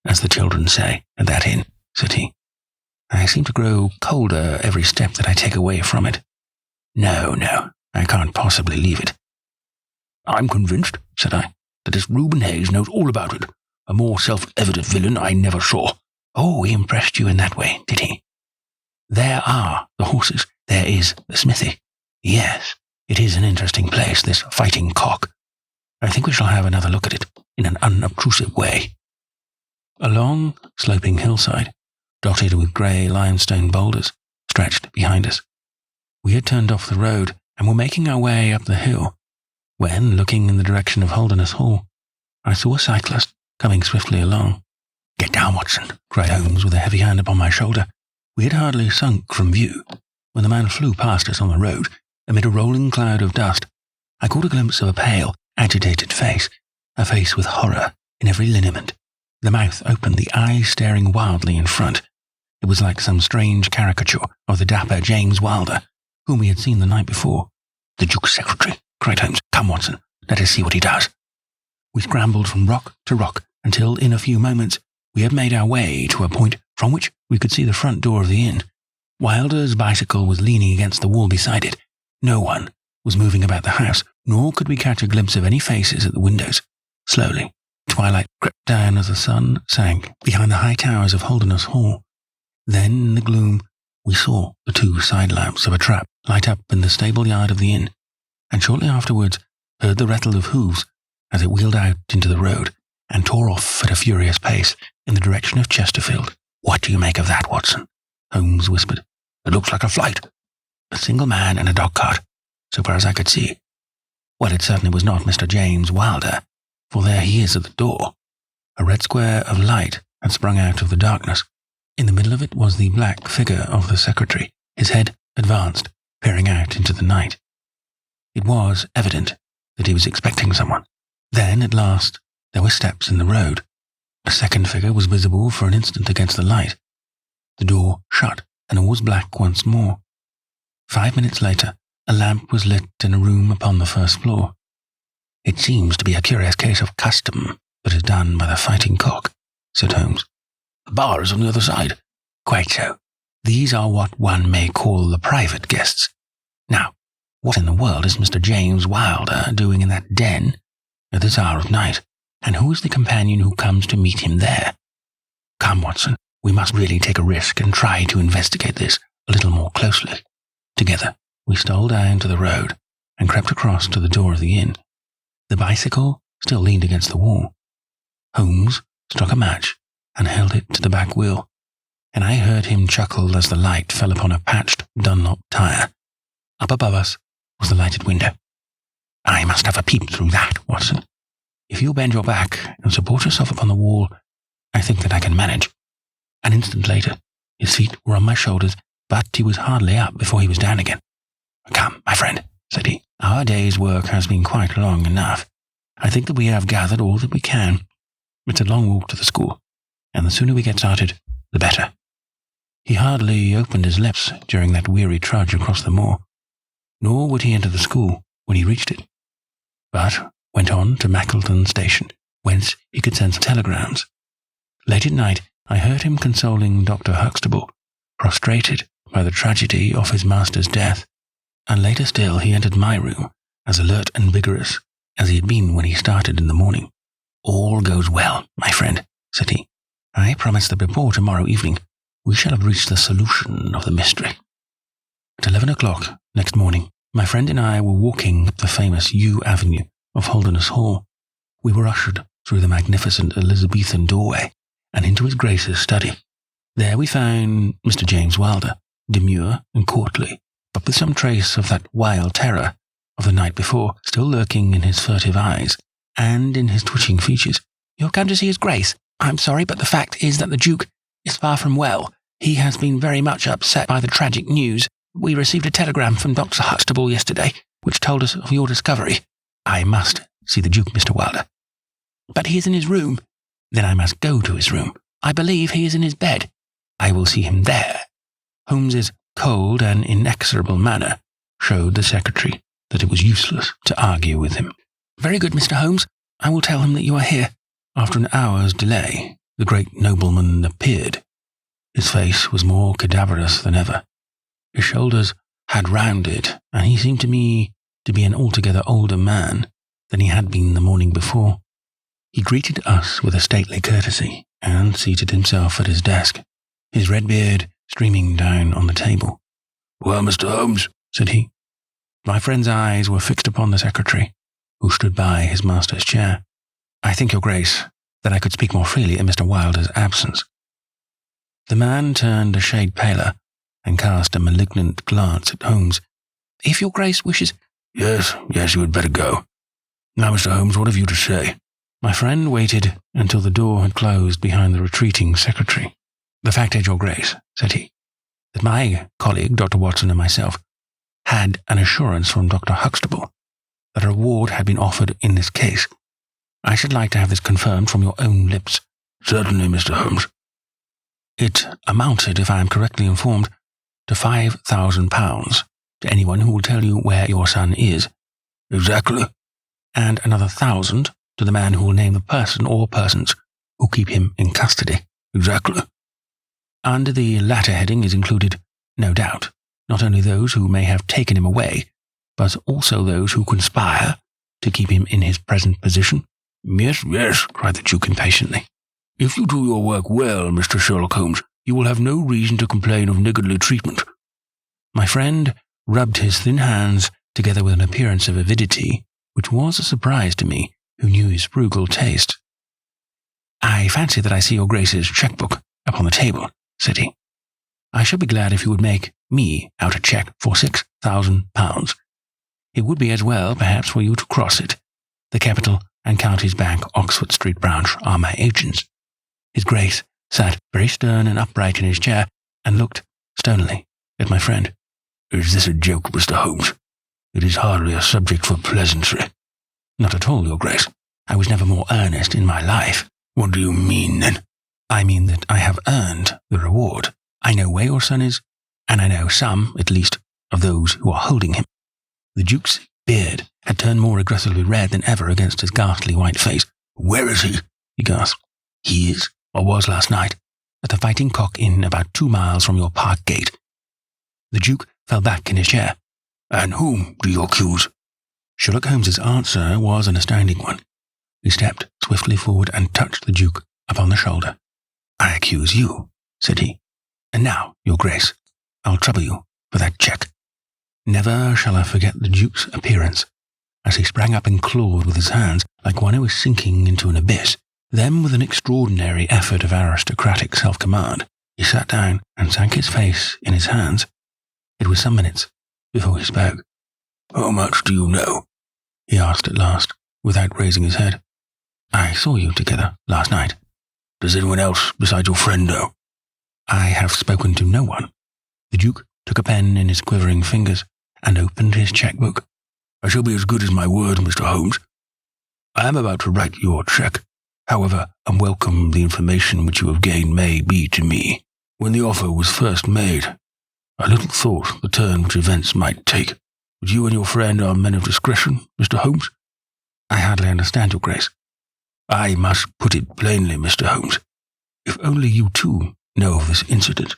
as the children say, at that inn," said he. "I seem to grow colder every step that I take away from it. No, I can't possibly leave it." "I'm convinced," said I, "that this Reuben Hayes knows all about it. A more self-evident villain I never saw." "Oh, he impressed you in that way, did he?" "There are the horses. There is the smithy. Yes, it is an interesting place, this Fighting Cock. I think we shall have another look at it in an unobtrusive way." A long, sloping hillside, dotted with grey limestone boulders, stretched behind us. We had turned off the road and were making our way up the hill, when, looking in the direction of Holdernesse Hall, I saw a cyclist coming swiftly along. "Get down, Watson," cried Holmes with a heavy hand upon my shoulder. We had hardly sunk from view when the man flew past us on the road amid a rolling cloud of dust. I caught a glimpse of a pale, agitated face, a face with horror in every lineament, the mouth open, the eyes staring wildly in front. It was like some strange caricature of the dapper James Wilder, whom we had seen the night before. "The Duke's secretary," cried Holmes. "Come, Watson, let us see what he does." We scrambled from rock to rock until, in a few moments, we had made our way to a point from which we could see the front door of the inn. Wilder's bicycle was leaning against the wall beside it. No one was moving about the house, nor could we catch a glimpse of any faces at the windows. Slowly, twilight crept down as the sun sank behind the high towers of Holdernesse Hall. Then, in the gloom, we saw the 2 side lamps of a trap light up in the stable yard of the inn, and shortly afterwards heard the rattle of hoofs as it wheeled out into the road and tore off at a furious pace in the direction of Chesterfield. "What do you make of that, Watson?" Holmes whispered. "It looks like a flight. A single man and a dog-cart, so far as I could see. Well, it certainly was not Mr. James Wilder, for there he is at the door." A red square of light had sprung out of the darkness. In the middle of it was the black figure of the secretary, his head advanced, peering out into the night. It was evident that he was expecting someone. Then, at last, there were steps in the road. A second figure was visible for an instant against the light. The door shut, and all was black once more. 5 minutes later, a lamp was lit in a room upon the first floor. "It seems to be a curious case of custom that is done by the Fighting Cock," said Holmes. "The bar is on the other side." "Quite so. These are what one may call the private guests. Now, what in the world is Mr. James Wilder doing in that den at this hour of night? And who is the companion who comes to meet him there? Come, Watson, we must really take a risk and try to investigate this a little more closely." Together, we stole down to the road and crept across to the door of the inn. The bicycle still leaned against the wall. Holmes struck a match and held it to the back wheel. and I heard him chuckle as the light fell upon a patched Dunlop tire. Up above us was the lighted window. I must have a peep through that, Watson. If you'll bend your back and support yourself upon the wall, I think that I can manage. An instant later, his feet were on my shoulders, but he was hardly up before he was down again. Come, my friend, said he. Our day's work has been quite long enough. I think that we have gathered all that we can. It's a long walk to the school, and the sooner we get started, the better. He hardly opened his lips during that weary trudge across the moor, nor would he enter the school when he reached it, but went on to Mackleton station, whence he could send some telegrams. Late at night, I heard him consoling Dr. Huxtable, prostrated by the tragedy of his master's death, and later still he entered my room, as alert and vigorous as he had been when he started in the morning. All goes well, my friend, said he. I promise that before tomorrow evening we shall have reached the solution of the mystery. At 11 o'clock next morning, my friend and I were walking up the famous yew avenue of Holdernesse Hall. We were ushered through the magnificent Elizabethan doorway and into his Grace's study. There we found Mr. James Wilder, demure and courtly, but with some trace of that wild terror of the night before still lurking in his furtive eyes and in his twitching features. You'll come to see his Grace. I'm sorry, but the fact is that the Duke is far from well. He has been very much upset by the tragic news. We received a telegram from Dr. Huxtable yesterday, which told us of your discovery. I must see the Duke, Mr. Wilder. But he is in his room. Then I must go to his room. I believe he is in his bed. I will see him there. Holmes's cold and inexorable manner showed the secretary that it was useless to argue with him. Very good, Mr. Holmes. I will tell him that you are here. After an hour's delay, the great nobleman appeared. His face was more cadaverous than ever. His shoulders had rounded, and he seemed to me to be an altogether older man than he had been the morning before. He greeted us with a stately courtesy, and seated himself at his desk, his red beard streaming down on the table. Well, Mr. Holmes, said he. My friend's eyes were fixed upon the secretary, who stood by his master's chair. I think, Your Grace, that I could speak more freely in Mr. Wilder's absence. The man turned a shade paler and cast a malignant glance at Holmes. If Your Grace wishes— Yes, you had better go. Now, Mr. Holmes, what have you to say? My friend waited until the door had closed behind the retreating secretary. The fact is, Your Grace, said he, that my colleague, Dr. Watson, and myself had an assurance from Dr. Huxtable that a reward had been offered in this case. I should like to have this confirmed from your own lips. Certainly, Mr. Holmes. It amounted, if I am correctly informed, to £5,000 to anyone who will tell you where your son is. Exactly. And another 1,000 to the man who will name the person or persons who keep him in custody. Exactly. Under the latter heading is included, no doubt, not only those who may have taken him away, but also those who conspire to keep him in his present position. Yes, cried the Duke impatiently. If you do your work well, Mr. Sherlock Holmes, you will have no reason to complain of niggardly treatment. My friend rubbed his thin hands together with an appearance of avidity, which was a surprise to me, who knew his frugal taste. I fancy that I see your Grace's cheque-book upon the table, said he. I should be glad if you would make me out a cheque for £6,000. It would be as well, perhaps, for you to cross it. The Capital and Counties Bank, Oxford Street branch, are my agents. His Grace sat very stern and upright in his chair and looked stonily at my friend. Is this a joke, Mr. Holmes? It is hardly a subject for pleasantry. Not at all, Your Grace. I was never more earnest in my life. What do you mean, then? I mean that I have earned the reward. I know where your son is, and I know some, at least, of those who are holding him. The Duke's beard had turned more aggressively red than ever against his ghastly white face. Where is he? He gasped. He is, or was last night, at the Fighting Cock Inn about 2 miles from your park gate. The Duke fell back in his chair. And whom do you accuse? Sherlock Holmes's answer was an astounding one. He stepped swiftly forward and touched the Duke upon the shoulder. I accuse you, said he. And now, Your Grace, I'll trouble you for that cheque. Never shall I forget the Duke's appearance, as he sprang up and clawed with his hands like one who was sinking into an abyss. Then, with an extraordinary effort of aristocratic self-command, He sat down and sank his face in his hands. It was some minutes before he spoke. "How much do you know?" he asked at last, without raising his head. "I saw you together last night." "Does anyone else besides your friend know?" "I have spoken to no one." The Duke took a pen in his quivering fingers and opened his cheque-book. "I shall be as good as my word, Mr. Holmes. I am about to write your cheque, however unwelcome the information which you have gained may be to me. When the offer was first made, I little thought the turn which events might take. But you and your friend are men of discretion, Mr. Holmes." "I hardly understand, your Grace." "I must put it plainly, Mr. Holmes. If only you too know of this incident,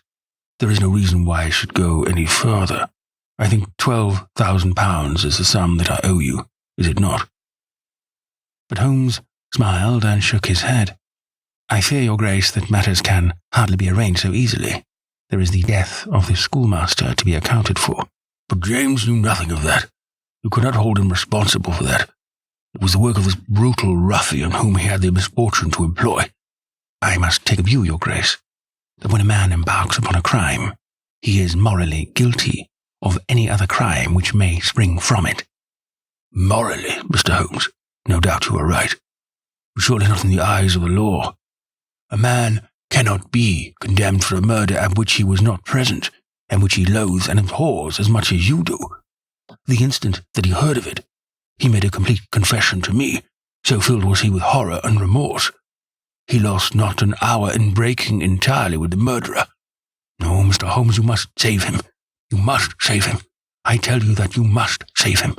there is no reason why I should go any further. I think £12,000 is the sum that I owe you, is it not?" But Holmes smiled and shook his head. "I fear, your Grace, that matters can hardly be arranged so easily. There is the death of the schoolmaster to be accounted for." "But James knew nothing of that. You could not hold him responsible for that. It was the work of this brutal ruffian whom he had the misfortune to employ." "I must take a view, your Grace, that when a man embarks upon a crime, he is morally guilty of any other crime which may spring from it." "Morally, Mr. Holmes, no doubt you are right. But surely not in the eyes of the law. A man cannot be condemned for a murder at which he was not present, and which he loathes and abhors as much as you do. The instant that he heard of it, he made a complete confession to me, so filled was he with horror and remorse. He lost not an hour in breaking entirely with the murderer. No, Mr. Holmes, you must save him. You must save him. I tell you that you must save him."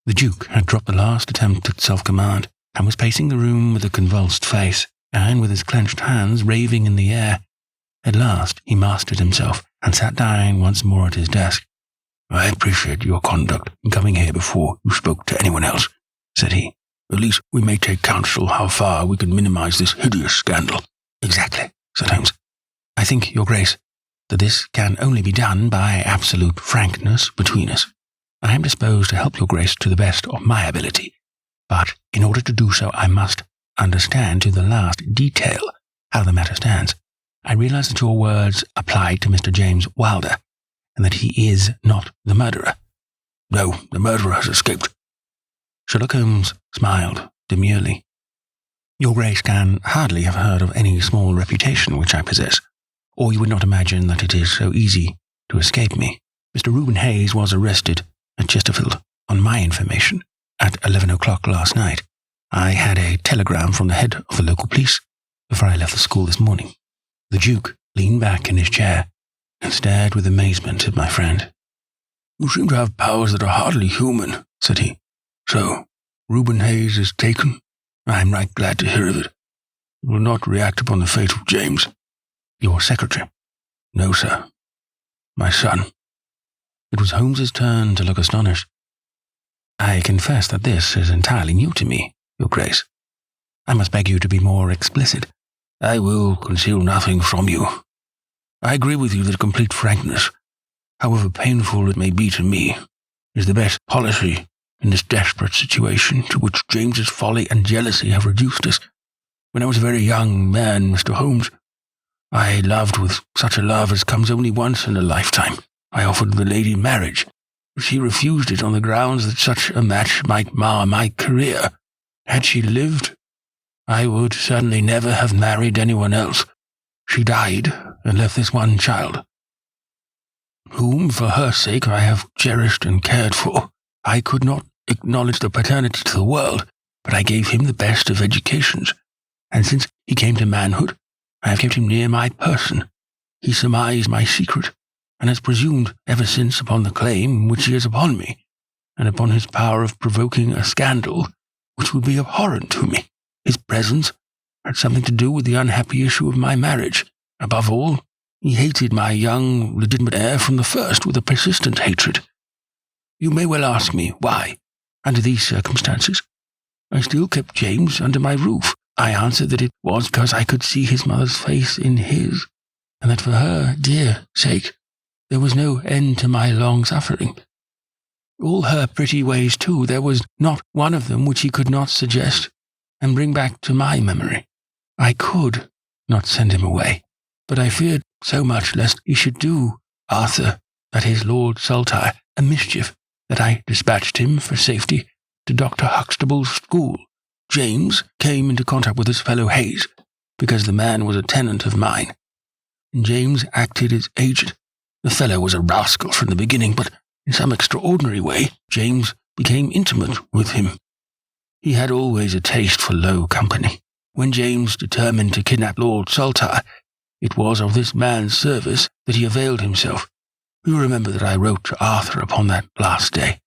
The Duke had dropped the last attempt at self-command, and was pacing the room with a convulsed face, and with his clenched hands raving in the air. At last he mastered himself, and sat down once more at his desk. "I appreciate your conduct in coming here before you spoke to anyone else," said he. "At least we may take counsel how far we can minimize this hideous scandal." "Exactly," said Holmes. "I think, your Grace, that this can only be done by absolute frankness between us. I am disposed to help your Grace to the best of my ability, but in order to do so I must understand to the last detail how the matter stands. I realize that your words apply to Mr. James Wilder, and that he is not the murderer." "No, the murderer has escaped." Sherlock Holmes smiled demurely. "Your Grace can hardly have heard of any small reputation which I possess, or you would not imagine that it is so easy to escape me. Mr. Reuben Hayes was arrested at Chesterfield, on my information, at 11 o'clock last night. I had a telegram from the head of the local police before I left the school this morning." The Duke leaned back in his chair and stared with amazement at my friend. "You seem to have powers that are hardly human," said he. "So, Reuben Hayes is taken? I am right glad to hear of it. It will not react upon the fate of James." "Your secretary?" "No, sir. My son." It was Holmes's turn to look astonished. "I confess that this is entirely new to me, your Grace. I must beg you to be more explicit." "I will conceal nothing from you. I agree with you that complete frankness, however painful it may be to me, is the best policy in this desperate situation to which James's folly and jealousy have reduced us. When I was a very young man, Mr. Holmes, I loved with such a love as comes only once in a lifetime. I offered the lady marriage, but she refused it on the grounds that such a match might mar my career. Had she lived, I would certainly never have married anyone else. She died and left this one child, whom for her sake I have cherished and cared for. I could not acknowledge the paternity to the world, but I gave him the best of educations, and since he came to manhood, I have kept him near my person. He surmised my secret, and has presumed ever since upon the claim which he has upon me, and upon his power of provoking a scandal which would be abhorrent to me. His presence had something to do with the unhappy issue of my marriage. Above all, he hated my young, legitimate heir from the first with a persistent hatred. You may well ask me why, under these circumstances, I still kept James under my roof. I answered that it was because I could see his mother's face in his, and that for her dear sake there was no end to my long suffering. All her pretty ways, too, there was not one of them which he could not suggest and bring back to my memory. I could not send him away, but I feared so much lest he should do Arthur, that is Lord Saltire, a mischief, that I dispatched him for safety to Dr. Huxtable's school. James came into contact with this fellow Hayes, because the man was a tenant of mine, and James acted as agent. The fellow was a rascal from the beginning, but in some extraordinary way, James became intimate with him. He had always a taste for low company. When James determined to kidnap Lord Saltire, it was of this man's service that he availed himself. You remember that I wrote to Arthur upon that last day.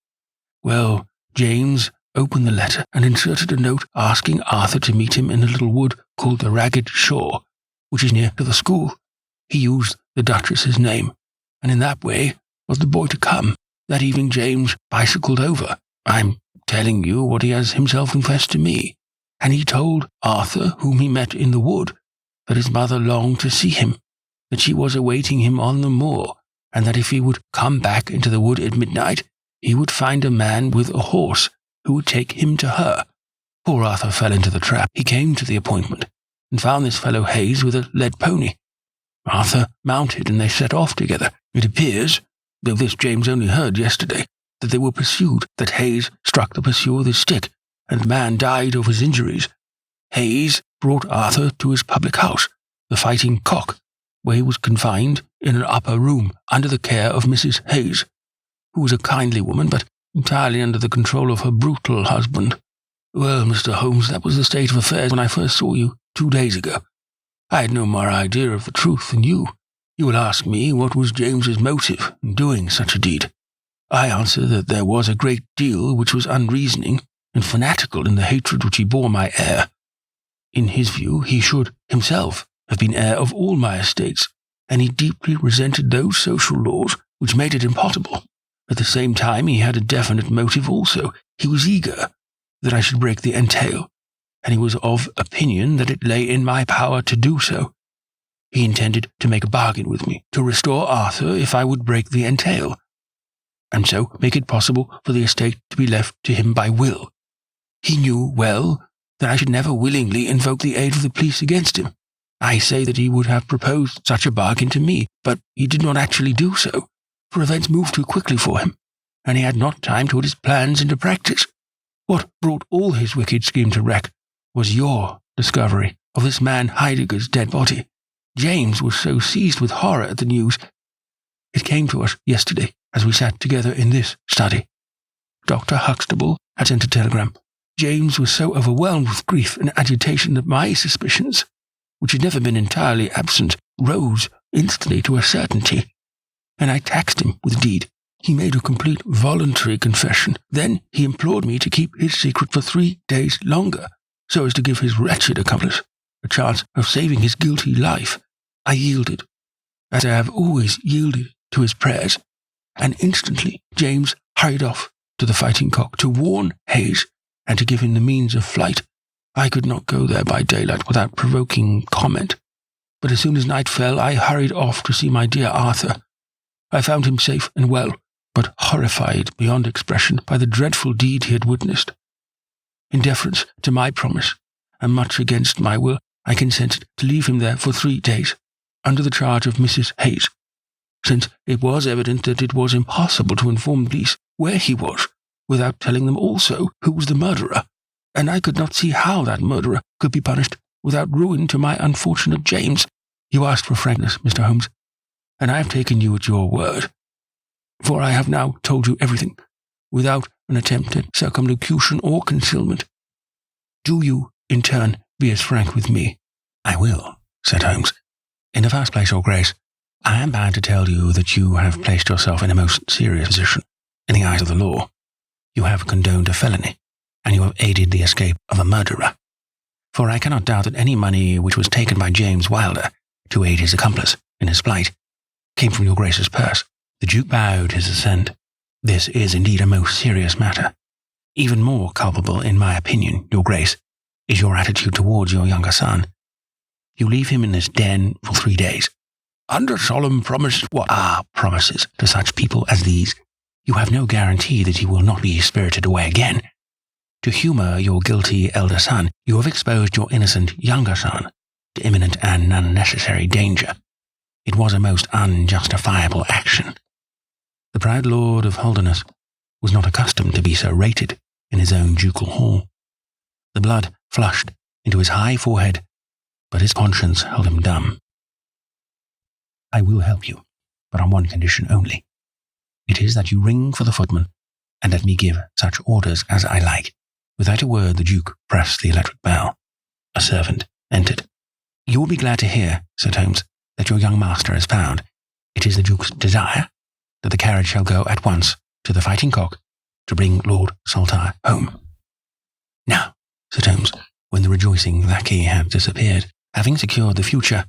Well, James opened the letter and inserted a note asking Arthur to meet him in a little wood called the Ragged Shaw, which is near to the school. He used the Duchess's name, and in that way was the boy to come. That evening James bicycled over. I'm telling you what he has himself confessed to me. And he told Arthur, whom he met in the wood, that his mother longed to see him, that she was awaiting him on the moor, and that if he would come back into the wood at midnight, he would find a man with a horse who would take him to her. Poor Arthur fell into the trap. He came to the appointment, and found this fellow Hayes with a led pony. Arthur mounted, and they set off together. It appears, though this James only heard yesterday, that they were pursued, that Hayes struck the pursuer with his stick, and the man died of his injuries. Hayes brought Arthur to his public house, the Fighting Cock, where he was confined in an upper room under the care of Mrs. Hayes, who was a kindly woman, but entirely under the control of her brutal husband. Well, Mr. Holmes, that was the state of affairs when I first saw you 2 days ago. I had no more idea of the truth than you. You will ask me what was James's motive in doing such a deed. I answer that there was a great deal which was unreasoning and fanatical in the hatred which he bore my heir. In his view, he should himself have been heir of all my estates, and he deeply resented those social laws which made it impossible. At the same time, he had a definite motive also. He was eager that I should break the entail, and he was of opinion that it lay in my power to do so. He intended to make a bargain with me, to restore Arthur if I would break the entail, and so make it possible for the estate to be left to him by will. He knew well that I should never willingly invoke the aid of the police against him. I say that he would have proposed such a bargain to me, but he did not actually do so, for events moved too quickly for him, and he had not time to put his plans into practice. What brought all his wicked scheme to wreck was your discovery of this man Heidegger's dead body. James was so seized with horror at the news. It came to us yesterday as we sat together in this study. Dr. Huxtable had sent a telegram. James was so overwhelmed with grief and agitation that my suspicions, which had never been entirely absent, rose instantly to a certainty, and I taxed him with the deed. He made a complete voluntary confession. Then he implored me to keep his secret for 3 days longer, so as to give his wretched accomplice a chance of saving his guilty life. I yielded, as I have always yielded to his prayers, and instantly James hurried off to the Fighting Cock to warn Hayes and to give him the means of flight. I could not go there by daylight without provoking comment, but as soon as night fell, I hurried off to see my dear Arthur. I found him safe and well, but horrified beyond expression by the dreadful deed he had witnessed. In deference to my promise, and much against my will, I consented to leave him there for 3 days, under the charge of Mrs. Hayes, since it was evident that it was impossible to inform the police where he was, without telling them also who was the murderer, and I could not see how that murderer could be punished without ruin to my unfortunate James. You asked for frankness, Mr. Holmes, and I have taken you at your word, for I have now told you everything, without an attempt at circumlocution or concealment. Do you, in turn, be as frank with me? I will, said Holmes. In the first place, Your Grace, I am bound to tell you that you have placed yourself in a most serious position in the eyes of the law. You have condoned a felony, and you have aided the escape of a murderer. For I cannot doubt that any money which was taken by James Wilder to aid his accomplice in his flight came from Your Grace's purse. The Duke bowed his assent. This is indeed a most serious matter. Even more culpable, in my opinion, Your Grace, is your attitude towards your younger son. You leave him in this den for 3 days. Under solemn promise, what are promises to such people as these? You have no guarantee that he will not be spirited away again. To humour your guilty elder son, you have exposed your innocent younger son to imminent and unnecessary danger. it was a most unjustifiable action. The proud Lord of Holdernesse was not accustomed to be so rated in his own ducal hall. The blood flushed into his high forehead, but his conscience held him dumb. "I will help you, but on one condition only. It is that you ring for the footman, and let me give such orders as I like." Without a word, the Duke pressed the electric bell. A servant entered. "You will be glad to hear, Sir Holmes, that your young master is found. It is the Duke's desire that the carriage shall go at once to the Fighting Cock to bring Lord Saltire home." Now, Sir Holmes, when the rejoicing lackey had disappeared, having secured the future,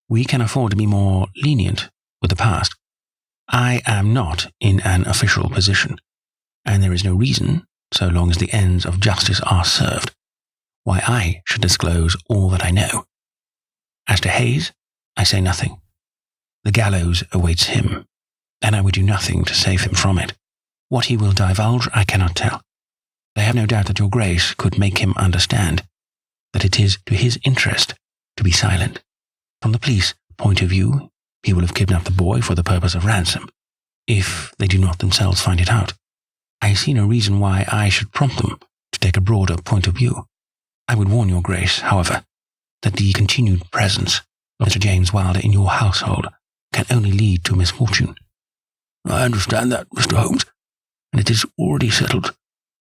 we can afford to be more lenient with the past. I am not in an official position, and there is no reason, so long as the ends of justice are served, why I should disclose all that I know. As to Hayes, I say nothing. The gallows awaits him, and I would do nothing to save him from it. What he will divulge I cannot tell. I have no doubt that your Grace could make him understand that it is to his interest to be silent. From the police point of view, he will have kidnapped the boy for the purpose of ransom, if they do not themselves find it out. I see no reason why I should prompt them to take a broader point of view. I would warn your Grace, however, that the continued presence of Mr. James Wilder in your household can only lead to misfortune." "I understand that, Mr. Holmes, and it is already settled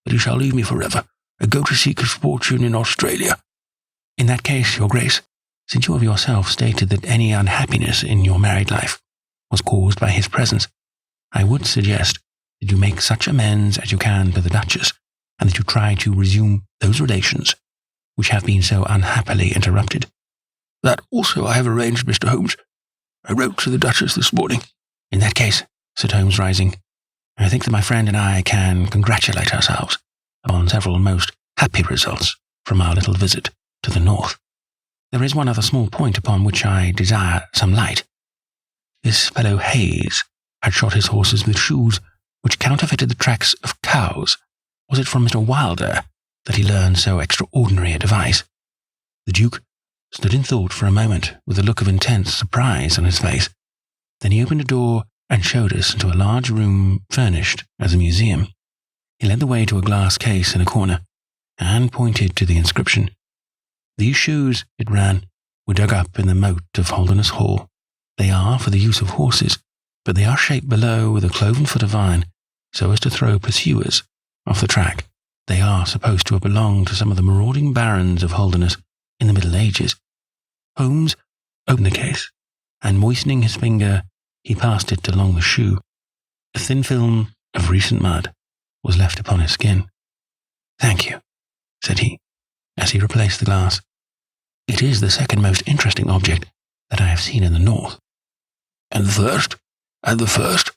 that he shall leave me forever and go to seek his fortune in Australia." "In that case, your Grace, since you have yourself stated that any unhappiness in your married life was caused by his presence, I would suggest that you make such amends as you can to the Duchess, and that you try to resume those relations which have been so unhappily interrupted." "That also I have arranged, Mr. Holmes. I wrote to the Duchess this morning." "In that case," said Holmes, rising, "I think that my friend and I can congratulate ourselves upon several most happy results from our little visit to the north. There is one other small point upon which I desire some light. This fellow Hayes had shot his horses with shoes which counterfeited the tracks of cows. Was it from Mr. Wilder that he learned so extraordinary a device?" The Duke stood in thought for a moment with a look of intense surprise on his face. Then he opened a door and showed us into a large room furnished as a museum. He led the way to a glass case in a corner and pointed to the inscription. "These shoes," it ran, "were dug up in the moat of Holdernesse Hall. They are for the use of horses, but they are shaped below with a cloven foot of iron so as to throw pursuers off the track. They are supposed to have belonged to some of the marauding barons of Holdernesse in the Middle Ages." Holmes opened the case, and moistening his finger, he passed it along the shoe. A thin film of recent mud was left upon his skin. "Thank you," said he, as he replaced the glass. "It is the second most interesting object that I have seen in the north." "And the first? And the first?"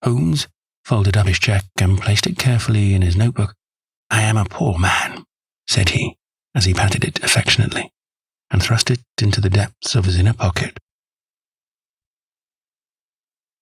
Holmes folded up his cheque and placed it carefully in his notebook. "I am a poor man," said he, as he patted it affectionately, and thrust it into the depths of his inner pocket.